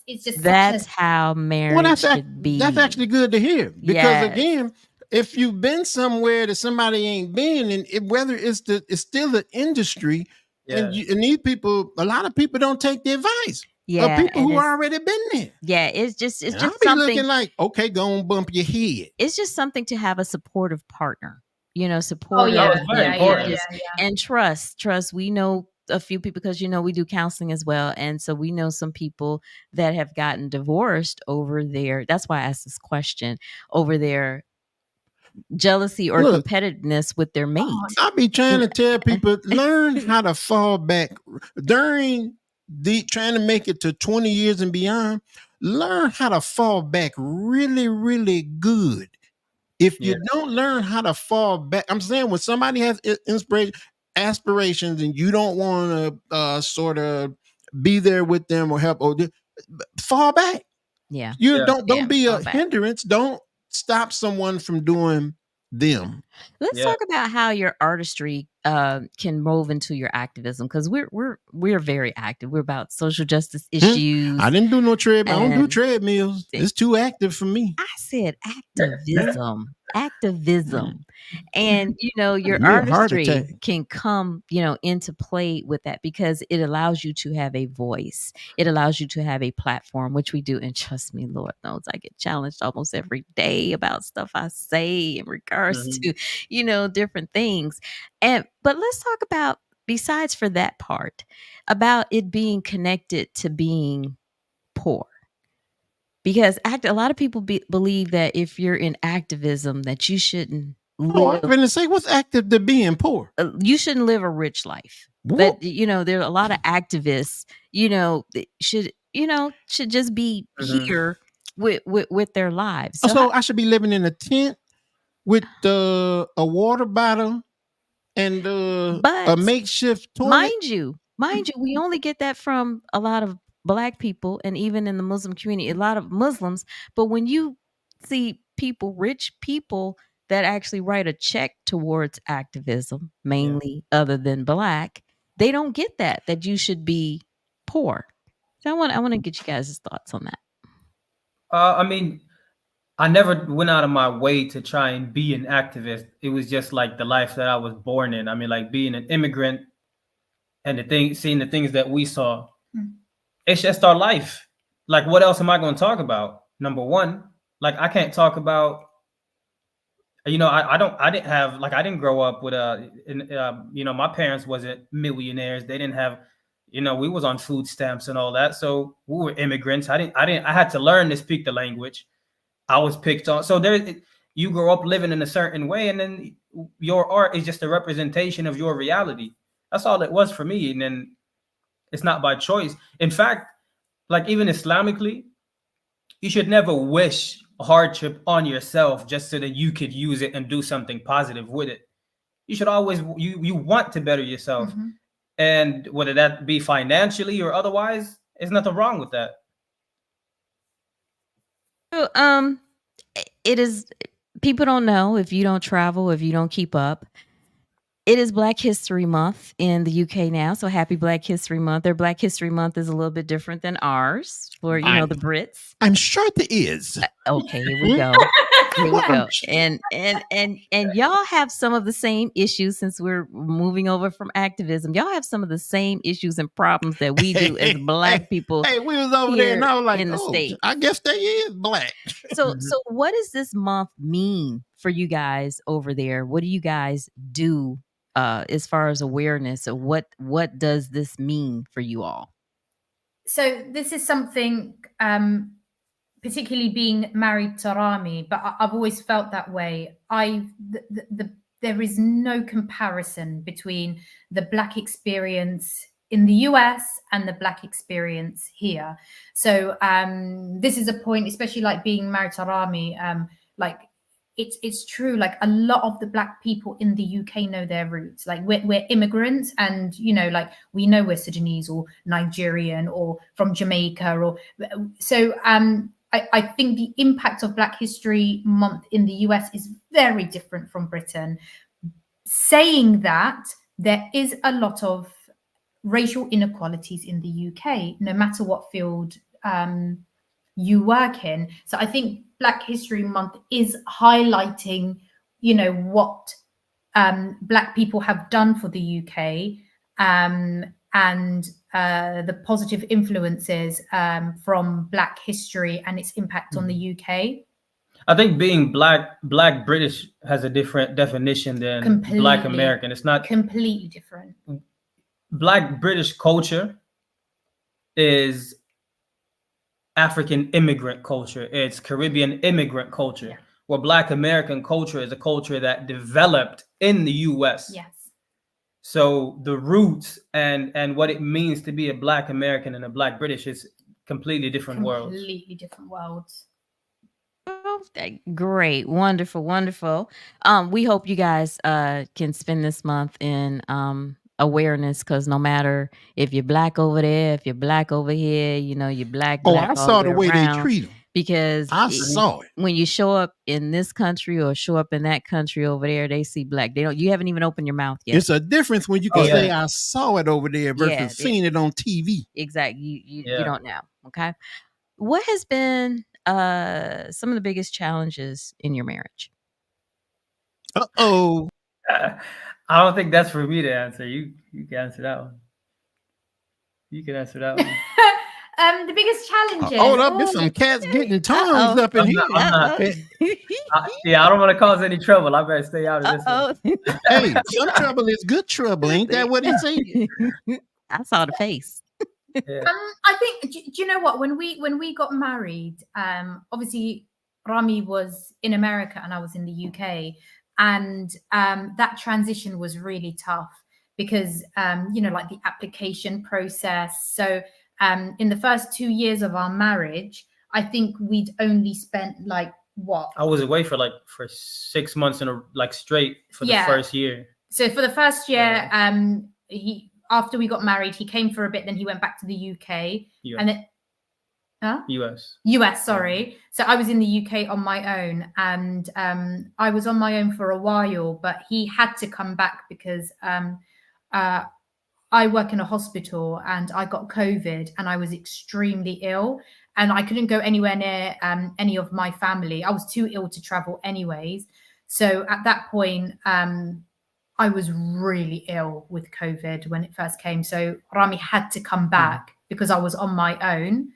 It's just that's how marriage should be. That's actually good to hear, because again, if you've been somewhere that somebody ain't been, and whether it's still the industry, and these people, a lot of people don't take the advice. Yeah, of people who already been there. Yeah, it's just I'll something looking like, okay, go and bump your head. It's just something to have a supportive partner. Supportive. And trust. We know a few people because we do counseling as well, and so we know some people that have gotten divorced over there. That's why I asked this question, over their jealousy or competitiveness with their mate. I be trying to tell people, learn how to fall back during trying to make it to 20 years and beyond. Learn how to fall back really, really good. If you don't learn how to fall back, I'm saying when somebody has aspirations and you don't want to sort of be there with them or help, fall back. Yeah. Don't be a hindrance. Don't stop someone from doing them. Let's talk about how your artistry can move into your activism, because we're very active. We're about social justice issues. I didn't do no treadmill. I don't do treadmills. It's too active for me. I said activism. And your artistry can come into play with that, because it allows you to have a voice. It allows you to have a platform, which we do. And trust me, Lord knows I get challenged almost every day about stuff I say in regards to different things. But let's talk about, besides for that part, about it being connected to being poor. Because a lot of people believe that if you're in activism, that you shouldn't live. I'm going to say, what's active to being poor? You shouldn't live a rich life. But there are a lot of activists, should just be here with their lives. So I should be living in a tent with a water bottle and a makeshift toilet. Mind you, we only get that from a lot of Black people, and even in the Muslim community, a lot of Muslims. But when you see rich people that actually write a check towards activism, mainly other than Black, they don't get that you should be poor. So I want to get you guys' thoughts on that. I mean, I never went out of my way to try and be an activist. It was just like the life that I was born in. I mean, like being an immigrant and seeing the things that we saw. It's just our life. Like, what else am I going to talk about? Number one, like I can't talk about You know, I didn't have, like, I didn't grow up with you know, my parents wasn't millionaires. They didn't have, you know, we was on food stamps and all that. So we were immigrants. I had to learn to speak the language. I was picked on. So you grow up living in a certain way, and then your art is just a representation of your reality. That's all it was for me. And then it's not by choice. In fact, like, even Islamically, you should never wish hardship on yourself just so that you could use it and do something positive with it. You should always, you want to better yourself. Mm-hmm. And whether that be financially or otherwise, there's nothing wrong with that. So, it is. People don't know, if you don't travel, if you don't keep up. It is Black History Month in the UK now, so happy Black History Month. Their Black History Month is a little bit different than ours for, you know, the Brits. I'm sure it is. Okay, here we go. Here we go. And y'all have some of the same issues, since we're moving over from activism. Y'all have some of the same issues and problems that we do as Black people. Hey, we was over there and I was like, in the States. I guess they is Black. So what does this month mean for you guys over there? What do you guys do as far as awareness? Or what does this mean for you all? So this is something, particularly being married to Rami, but I've always felt that way. There is no comparison between the Black experience in the US and the Black experience here. So this is a point, especially like being married to Rami, like it's true. Like, a lot of the Black people in the UK know their roots. Like, we're immigrants, and, you know, like, we know we're Sudanese or Nigerian or from Jamaica, or so. I think the impact of Black History Month in the US is very different from Britain. Saying that, there is a lot of racial inequalities in the UK, no matter what field you work in. So I think Black History Month is highlighting, you know, what Black people have done for the UK, and the positive influences from Black history and its impact on the UK. I think being Black British has a different definition than Black American. It's not completely different. Black British culture is African immigrant culture. It's Caribbean immigrant culture. Yeah. Where Black American culture is a culture that developed in the US. Yes. So the roots and what it means to be a Black American and a Black British is completely different worlds. Completely different worlds. Oh, great. Wonderful. We hope you guys can spend this month in awareness, because no matter if you're Black over there, if you're Black over here, you know, you're Black. I saw the way they treat them. Because I saw it. When you show up in this country or show up in that country over there, they see Black. You haven't even opened your mouth yet. It's a difference when you can say I saw it over there versus seeing it on TV. Exactly. You don't know. Okay. What has been some of the biggest challenges in your marriage? I don't think that's for me to answer. You can answer that one. You can answer that one. The biggest challenges. Hold up, there's some cats getting tongues up in here. I don't want to cause any trouble. I better stay out of this one. Hey, some trouble is good trouble. Ain't that what he said? I saw the face. Yeah. I think. Do you know what? When we got married, obviously Rami was in America and I was in the UK, and that transition was really tough because like the application process. So in the first 2 years of our marriage, I think we'd only spent like what? I was away for 6 months straight for the first year. So for the first year, after we got married, he came for a bit, then he went back to the UK. And then US, sorry. So I was in the UK on my own, and I was on my own for a while, but he had to come back because I work in a hospital and I got COVID and I was extremely ill and I couldn't go anywhere near any of my family. I was too ill to travel anyways. So at that point, I was really ill with COVID when it first came. So Rami had to come back because I was on my own.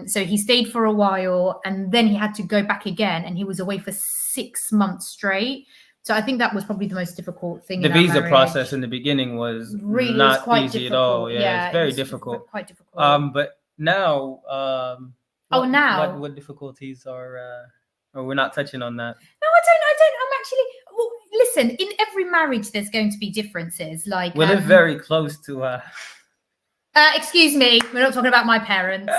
So he stayed for a while, and then he had to go back again, and he was away for 6 months straight. So I think that was probably the most difficult thing. The in our visa marriage. process in the beginning was Really, it not was quite easy difficult. at all. Yeah, it's very it was difficult. Quite difficult. But now, now what difficulties are? Or we're not touching on that. No, I don't. I'm actually. Well, listen. In every marriage, there's going to be differences. Like We live very close to. Excuse me, we're not talking about my parents.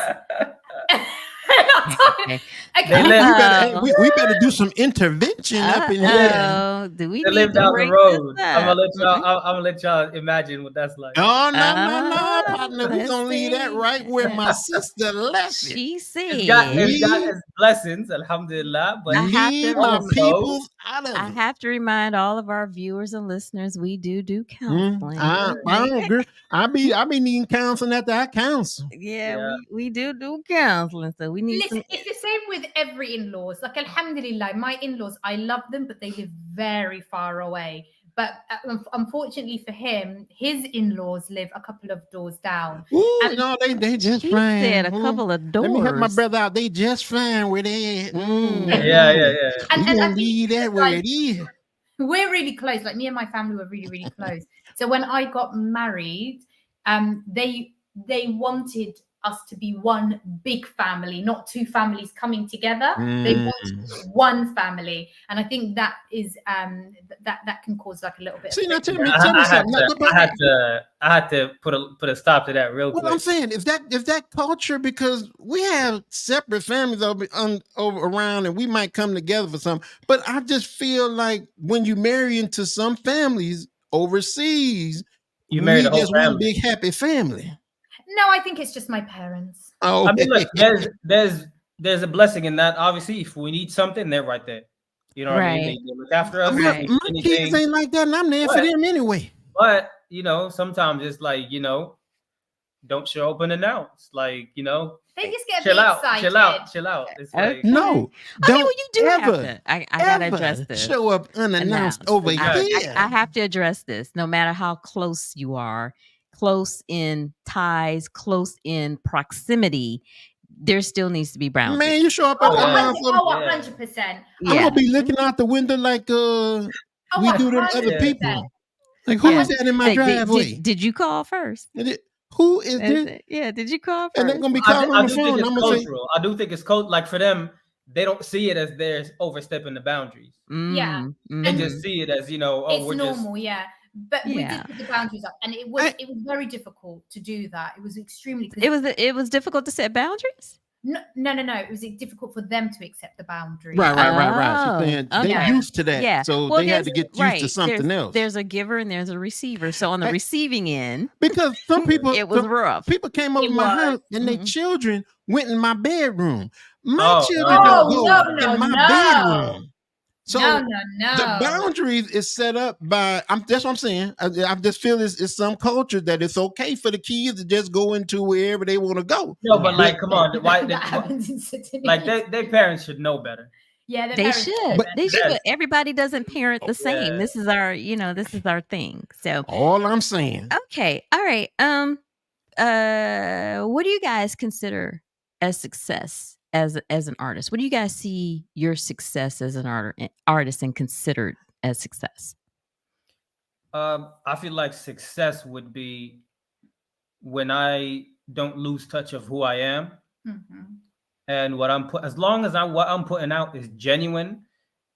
Okay. We better do some intervention up in here. Do we They need live to down the break road. this I'm up? gonna let y'all imagine what that's like. Oh no, partner. We're let's gonna leave that see. right where my sister left it. She said, It's got its blessings, alhamdulillah. But I have to- Leave my also- peoples out of I it. have to remind all of our viewers and listeners, we do counseling. I don't agree. I be needing counseling after I counsel. Yeah, we do counseling, so we need Listen, some. it's the same with every in-laws. Like, alhamdulillah, my in-laws, I love them, but they live very far away. But unfortunately for him, his in-laws live a couple of doors down. Ooh, And- no, they just She fine. said a couple of doors. Let me help my brother out. They just fine where they at. Yeah. We And I gonna think leave that where like- it is. We're really close. Like, me and my family were really, really close. So when I got married, they wanted us to be one big family, not two families coming together. They wanted one family, and I think that is that can cause like a little bit. See, of now tell friction. me I had something. I had to put a stop to that real What quick. I'm saying is that culture, because we have separate families over around, and we might come together for something. But I just feel like when you marry into some families overseas, You married a whole just one family. big happy family. No, I think it's just my parents. Oh, I mean, look, there's a blessing in that. Obviously, if we need something, they're right there. You know what I mean? Right. They look after us. my, Right. my anything. kids ain't like that, and I'm there for But- them anyway. But sometimes it's like don't show up unannounced. Like They just get a chill bit out, excited. chill out. It's Okay. like No, I mean, don't well, you do ever, have to. I gotta ever address this. show up unannounced Announced. over I- here. I have to address this. No matter how close you are, close in ties, close in proximity, there still needs to be boundaries. Man, you show up Oh, unannounced. 100%. I'm gonna be looking out the window like we do them other 100%. people. Like, who is that in my Did- driveway? Did you call first? Who is this? Yeah, did you call And they're first? gonna be I calling on do the think phone. it's I'm gonna say, cultural. I do think it's like for them, they don't see it as they're overstepping the boundaries. Yeah. They mm. just see it as It's we're normal, yeah. But we Yeah. did put the boundaries up, and it was very difficult to do that. It was extremely. It was difficult to set boundaries. No. It was difficult for them to accept the boundaries. right. Oh, So they're okay. used to that. Yeah. So Well, they had to there's- get used to something else. There's a giver and there's a receiver. So on the Hey. receiving end, Because some people, it was rough. people came over It my was. house and their Mhm. children went in my bedroom. My Oh, children no. don't No, go no, in my no. bedroom. So no. the boundaries is set up by. That's what I'm saying. I just feel it's some culture that it's okay for the kids to just go into wherever they want to go. No, but like, come on, why? that happens in Sydney. Like, their parents should know better. yeah, They parents should. know But- better. They should. Yes. But everybody doesn't parent the same. Yeah. This is our thing. So All I'm saying. okay. All right. What do you guys consider as success as an artist? What do you guys see your success as an artist and considered as success? I feel like success would be when I don't lose touch of who I am, Mhm. and as long as what I'm putting out is genuine.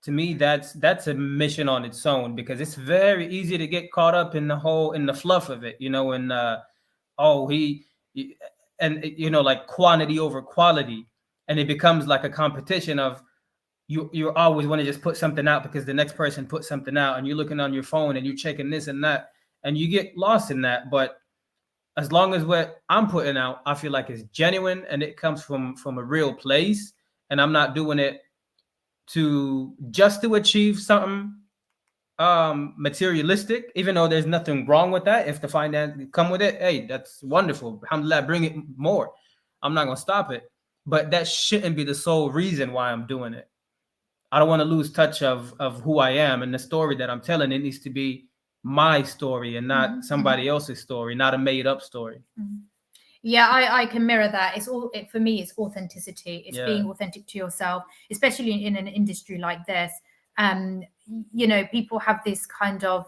To me, that's a mission on its own, because it's very easy to get caught up in the fluff of it, and like quantity over quality, and it becomes like a competition of you always want to just put something out because the next person put something out, and you're looking on your phone and you're checking this and that, and you get lost in that. But as long as what I'm putting out, I feel like it's genuine and it comes from a real place, and I'm not doing it to achieve something materialistic, even though there's nothing wrong with that. If the finance come with it, hey, that's wonderful. Alhamdulillah, bring it more. I'm not gonna stop it, but that shouldn't be the sole reason why I'm doing it. I don't want to lose touch of who I am and the story that I'm telling. It needs to be my story and not somebody else's story, not a made up story. Yeah, I can mirror that. For me, it's authenticity. It's Yeah. being authentic to yourself, especially in an industry like this. You know, people have this kind of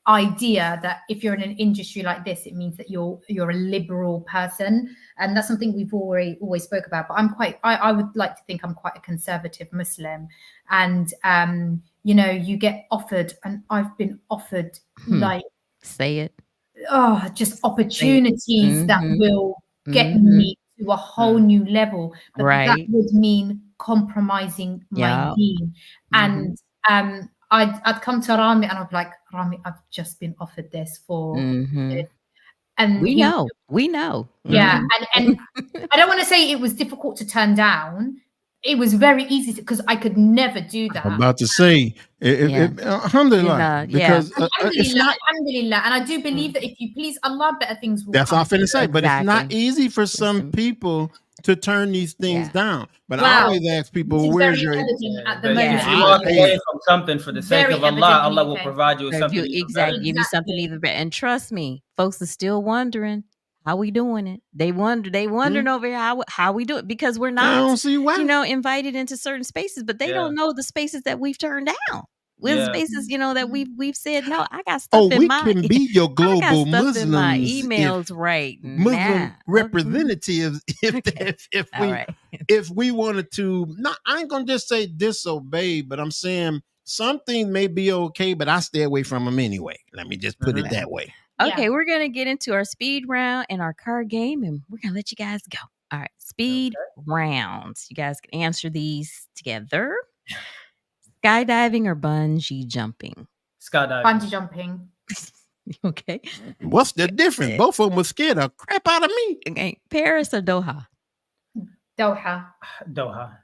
idea that if you're in an industry like this, it means that you're a liberal person, and that's something we've always spoke about. But I would like to think I'm quite a conservative Muslim, and you know, you get offered, and I've been offered like say it. Just opportunities that Mhm. will get Mhm. me to a whole new level, but that Right. would mean compromising my Yeah. deen. And I'd come to Rami and I'd be like, Rami, I've just been offered this for Mhm. and We he- know. We know. yeah, Mhm. and I don't want to say it was difficult to turn down. It was very easy because I could never do that. I'm about to say, Yeah. alhamdulillah, Yeah. because it's Alhamdulillah, not. alhamdulillah. And I do believe that if you please Allah, better things will That's all come. I'm finna say, but it's not Exactly. easy for some Listen. people to turn these things Yeah. down. But I Wow. always ask people, This is "Where's very your?" evident at the But moment. if you Yeah. walk Hey. away from something for the sake Very of Allah, evident in Allah the will UK. provide you with So if something you even exactly better. give you something even better. And trust me, folks are still wondering how we doing it. They wondering over here how we do it, because we're I not, don't see why. you know, invited into certain spaces, but they Yeah. don't know the spaces that we've turned down. With Yeah. spaces, you know, that we've said no. I got stuff Oh, in we my can be your I got global stuff in my Muslims emails if right Muslim now. representatives. If All we right. if we wanted to, not, I ain't gonna just say disobey, but I'm saying something may be okay, but I stay away from them anyway. Let me just put it that way. Okay, we're gonna get into our speed round and our card game, and we're gonna let you guys go. All right, speed rounds. You guys can answer these together. Skydiving or bungee jumping? Skydiving. Bungee jumping. Okay. What's the difference? Both of them were scared the crap out of me. Okay. Paris or Doha? Doha. Doha.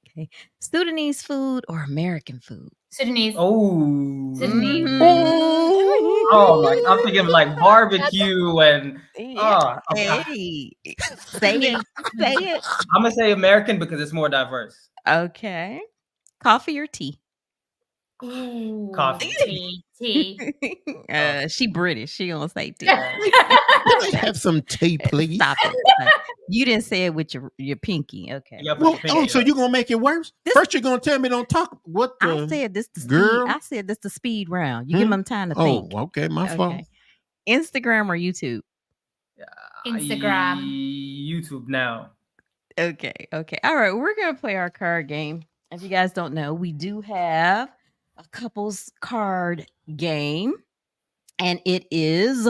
Okay. Sudanese food or American food? Sudanese. Oh. Sudanese. Oh my! I'm thinking of like barbecue and Yeah. okay. Hey, say it. Say it. I'm gonna say American because it's more diverse. Okay. Coffee or tea? Ooh, Coffee. tea. She British. She gonna say tea. Can I have some tea, please? Stop it. You didn't say it with your pinky. Okay. Yeah, Well, so you're gonna make it worse? First, you're gonna tell me don't talk. What the? I said this the girl? speed. I said this the speed round. You give them time to think. Oh, okay, my fault. Instagram or YouTube? Instagram. YouTube now. Okay. All right. We're gonna play our card game. If you guys don't know, we do have a couples card game, and it is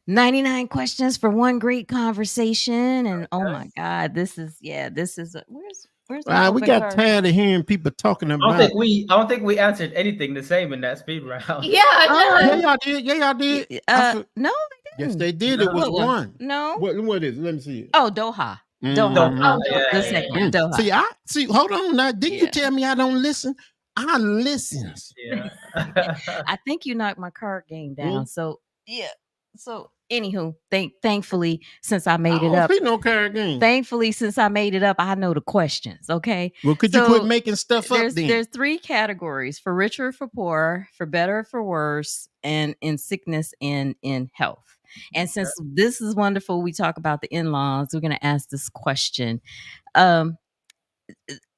99 questions for one great conversation. And oh my God, this is where's my We open got card? tired of hearing people talking I about. don't think we answered anything the same in that speed round. Yeah, I know. Yeah, y'all did. Yeah, y'all did. No, Yes, they did. It was What one? one. No. What is it? Let me see it. Oh, Doha. Mhm. Doha. Yeah. The second one, Doha. See. Hold on now. Didn't you tell me I don't listen? I listens. Yeah. I think you knocked my card game down. So yeah. So anywho, thankfully, since I made it up, No card game. Thankfully, since I made it up, I know the questions. Okay. Well, could you quit making stuff up then? There's 3 categories: for richer or for poor, for better or for worse, and in sickness and in health. And since this is wonderful, we talk about the in-laws. We're going to ask this question.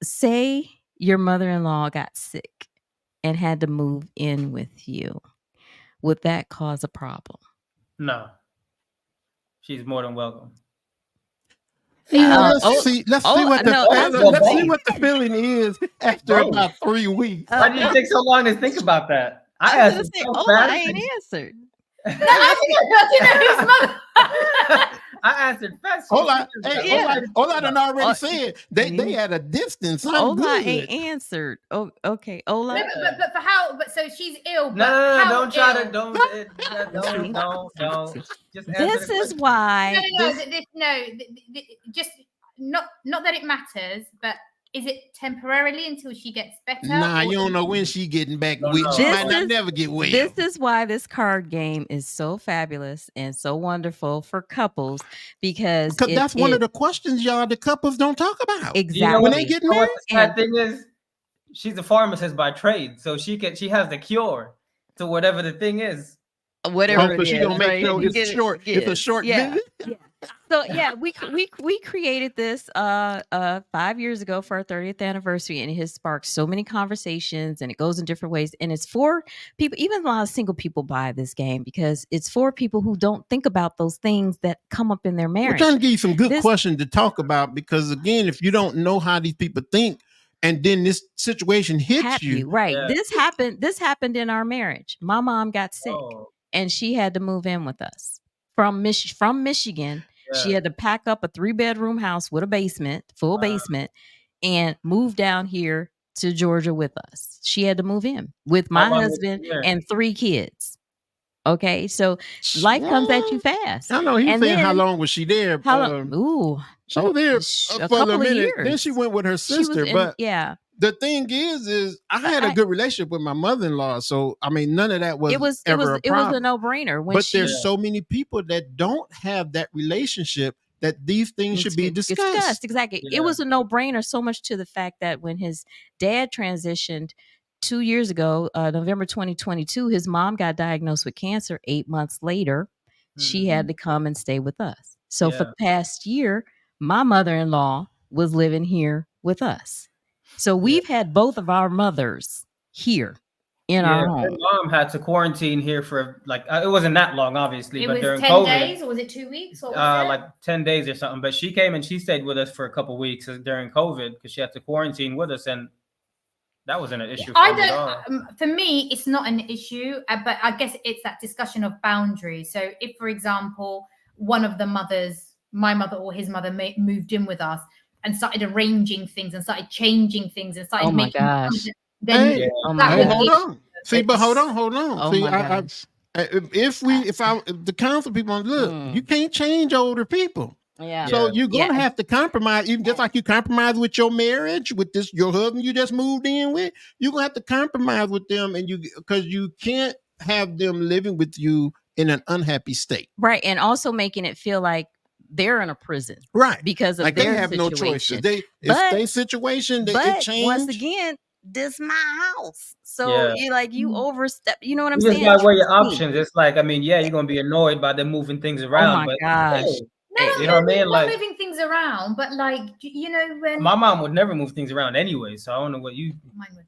Say your mother-in-law got sick and had to move in with you. Would that cause a problem? No. She's more than welcome. Let's see what the feeling is after about 3 weeks. Why did you take so long to think about that? I asked I ain't answered. I answered fast. Ola done already said they had a distance. Ola ain't answered. Oh, okay. Ola. But for how? But so she's ill. No, don't try to don't. Just this is why. Just not that it matters, but is it temporarily until she gets better? Nah, you don't know when she getting back. She might not never get well. This is why this card game is so fabulous and so wonderful for couples because that's one of the questions the couples don't talk about. Exactly. You know when they get married. What the sad thing is, she's a pharmacist by trade, so she has the cure to whatever the thing is. whatever so it she is, gonna make right? sure You it's get it, short. It's a yes, short yeah. visit. Yeah. So yeah, we created this 5 years ago for our 30th anniversary, and it has sparked so many conversations, and it goes in different ways. And it's for people, even a lot of single people buy this game because it's for people who don't think about those things that come up in their We're marriage. trying to give you some good This- questions to talk about because again, if you don't know how these people think, and then this situation hits you, right? Yeah. This happened in our marriage. My mom got sick, Oh, and she had to move in with us from Michigan. She yeah. had to pack up a 3-bedroom house with a basement, full basement, and move down here to Georgia with us. She had to move in with my How long was husband she there? and 3 kids. Okay, so life comes at you fast. I know he's And saying how then- long was she there? How long? Ooh, She was there a for a couple of minute. years. Then she went with her She was sister. in- But yeah, the thing is I had a good relationship with my mother-in-law. So I mean, none of that was it was ever a problem. a no-brainer. When But she, there's so many people that don't have that relationship that these things should be discussed. Exactly. Yeah. It was a no-brainer, so much to the fact that when his dad transitioned 2 years ago, November 2022, his mom got diagnosed with cancer. 8 months later, she had to come and stay with us. So for Yeah. the past year, my mother-in-law was living here with us. So we've had both of our mothers here in our Her home. mom had to quarantine here for like it wasn't that long, obviously, It but was during 10 COVID, days, or was it 2 weeks? What was it? like 10 days or something. But she came and she stayed with us for a couple weeks during COVID because she had to quarantine with us, and that wasn't an issue. For I us at all. don't. For me, it's not an issue, but I guess it's that discussion of boundaries. So, if, for example, one of the mothers, my mother or his mother, moved in with us and started arranging things and started changing things and started Oh my making, gosh. then Hey, Oh that my hey, would hold be. on. See, but hold on. Oh See, my gosh. if the council people look, you can't change older people. Yeah. So Yeah. you're gonna have to compromise, even just like you compromise with your marriage, with your husband you just moved in with. You're gonna have to compromise with them, and because you can't have them living with you in an unhappy state. Right. And also making it feel like they're in a prison. Right. Because of Like their they have no situation. choices. It's their situation. It But changed. once again, this my house. So Yeah. you like you overstep. You know what I'm You just saying? gotta weigh your Trust me. options. It's like, I mean, yeah, you're gonna be annoyed by them moving things around, Oh my but gosh. hey, No, you know what I mean? not Like, moving things around, but like when my mom would never move things around anyway, so I don't know what you. mine would.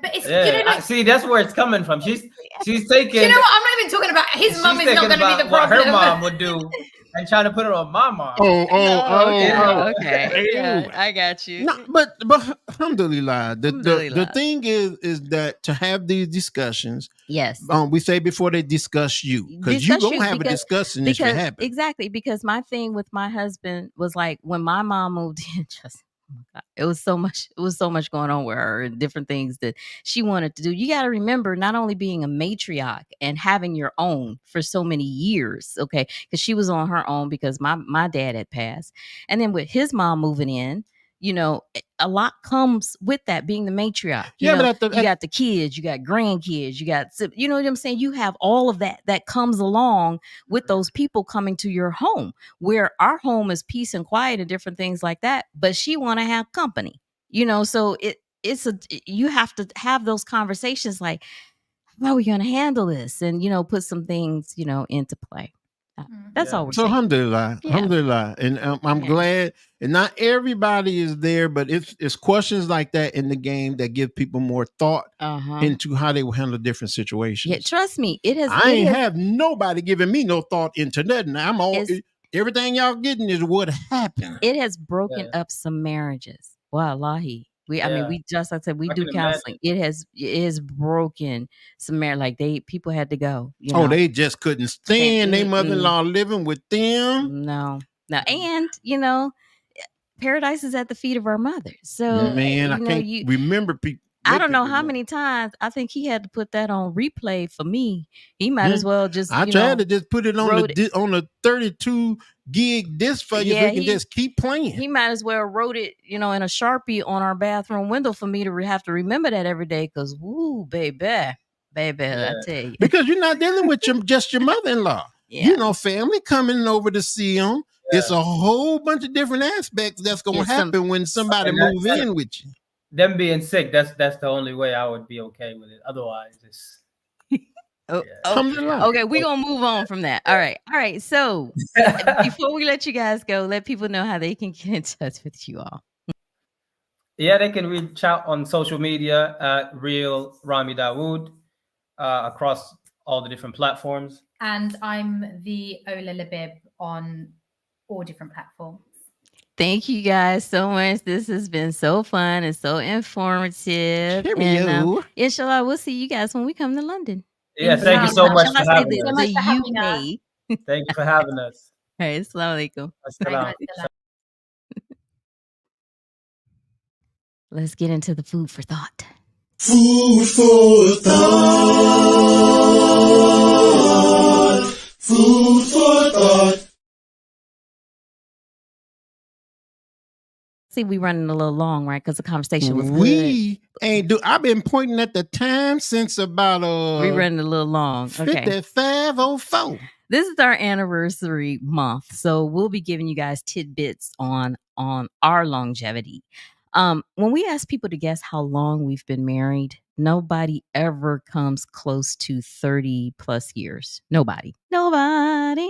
But it's Yeah, like, see, that's where it's coming from. She's taking. you know what? I'm not even talking about his she's mum is not thinking going to be about the what problem. her mom would do, and trying to put it on my mom. Okay. Yeah, I got you. No, but alhamdulillah, the thing is that to have these discussions, Yes. we say before they discuss you, because you gonna have a discussion if it happens. Exactly, because my thing with my husband was like when my mom moved in, just oh my God, it was so much going on with her and different things that she wanted to do. You got to remember, not only being a matriarch and having your own for so many years, okay, because she was on her own because my dad had passed, and then with his mom moving in, a lot comes with that, being the matriarch. You got the kids, you got grandkids, you got, you know what I'm saying? You have all of that comes along with those people coming to your home, where our home is peace and quiet and different things like that. But she want to have company, so you have to have those conversations like, how are we going to handle this? And, put some things, into play. That's all we're so saying. alhamdulillah. And I'm glad, and not everybody is there, but it's questions like that in the game that give people more thought into how they will handle different situations. Yeah, trust me, I ain't have nobody giving me no thought into nothing. I'm all everything y'all getting is what happened. It has broken up some marriages. Wallahi. I mean, we just, like I said, we do counseling. Imagine. It has broken some marriage. Like people had to go. They just couldn't stand their mother-in-law living with them. No. And paradise is at the feet of our mothers. So man, I can't remember people. I don't know how many times I think he had to put that on replay for me. He might as well just. I tried to just put it on on a 32 gig disc for you, so we can just keep playing. He might as well wrote it, in a Sharpie on our bathroom window for me to have to remember that every day. Because, woo, baby, I tell you, because you're not dealing with just your mother-in-law. Family coming over to see them. It's a whole bunch of different aspects that's going to happen when somebody moves in with you. Them being sick, that's the only way I would be okay with it. Otherwise, it's Oh, Alhamdulillah. okay, we're gonna move on from that. All right. So before we let you guys go, let people know how they can get in touch with you all. Yeah, they can reach out on social media at Real Rami Dawood across all the different platforms. And I'm the Ola Labib on all different platforms. Thank you guys so much. This has been so fun and so informative. Cheerio. And inshallah, we'll see you guys when we come to London. Yeah, thank you so much for having the, us. the So much for having UK. Thank you for having us. All right, assalamu alaikum. Assalam. Let's get into the food for thought. Food for thought. Food for thought. See, we running a little long, right? Because the conversation was good. We ain't do. I've been pointing at the time since about We running a little long. Okay. 55:04. This is our anniversary month, so we'll be giving you guys tidbits on our longevity. When we ask people to guess how long we've been married, nobody ever comes close to 30 plus years. Nobody. Okay.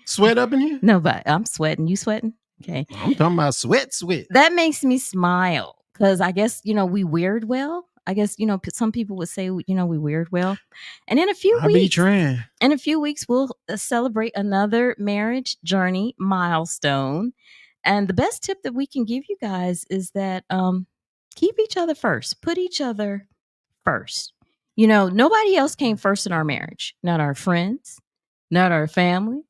Sweat up in here? Nobody. I'm sweating. You sweating? Okay. I'm talking about sweat. That makes me smile because I guess, we weird well. I guess, some people would say, we weird well. And in a few weeks, we'll celebrate another marriage journey milestone. And the best tip that we can give you guys is that keep each other first. Put each other first. Nobody else came first in our marriage. Not our friends, not our family,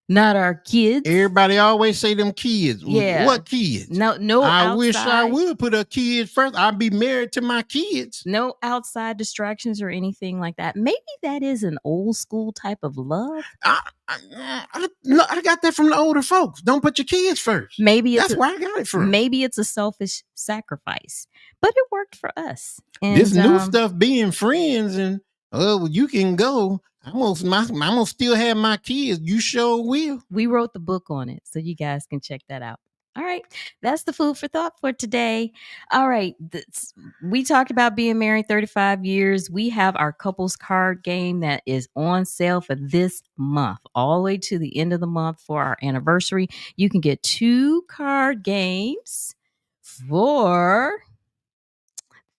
not our kids. Everybody always say them kids. Yeah. What kids? No. I wish I would put a kid first. I'd be married to my kids. No outside distractions or anything like that. Maybe that is an old school type of love. I got that from the older folks. Don't put your kids first. Maybe that's where I got it from. Maybe it's a selfish sacrifice, but it worked for us. And, this new stuff being friends and you can go. I'm gonna still have my kids. You sure will. We wrote the book on it, so you guys can check that out. All right, that's the food for thought for today. All right, we talked about being married 35 years. We have our couples card game that is on sale for this month, all the way to the end of the month for our anniversary. You can get 2 card games for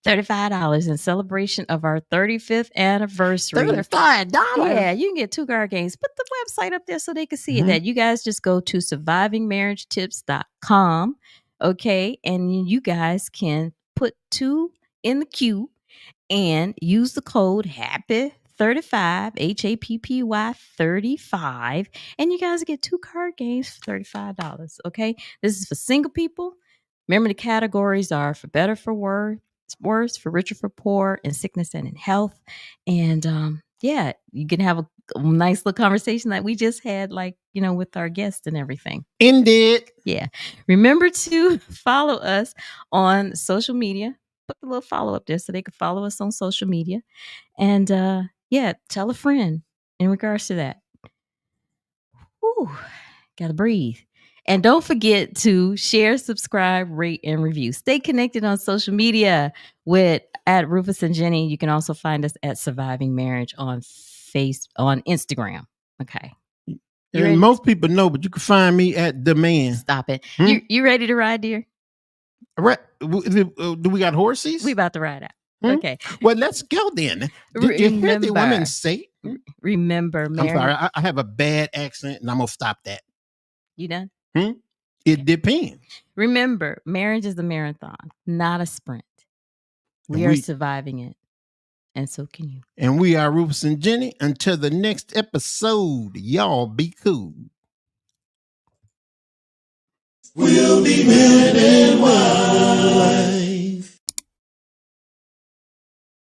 $35 in celebration of our 35th anniversary. $35? Yeah, you can get 2 card games. Put the website up there so they can see it. That you guys just go to survivingmarriagetips.com. Okay. And you guys can put 2 in the queue and use the code HAPPY35, HAPPY 35. And you guys get 2 card games for $35. Okay. This is for single people. Remember, the categories are for better, for worse, for richer, for poor, in sickness and in health. And you can have a nice little conversation that we just had, with our guests and everything. Indeed. Yeah. Remember to follow us on social media. Put the little follow up there so they can follow us on social media. And tell a friend in regards to that. Ooh, gotta breathe. And don't forget to share, subscribe, rate, and review. Stay connected on social media at Rufus and Jenny. You can also find us at Surviving Marriage on Instagram. Okay. And most people know, but you can find me at The Man. Stop it. You ready to ride, dear? Right. Do we got horses? We about to ride out. Okay. Well, let's go then. Did you hear the women say? Remember, I'm sorry. I have a bad accent, and I'm gonna stop that. You done? It depends. Remember, marriage is a marathon, not a sprint. We are surviving it. And so can you. And we are Rufus and Jenny. Until the next episode, y'all be cool. We'll be men and wives.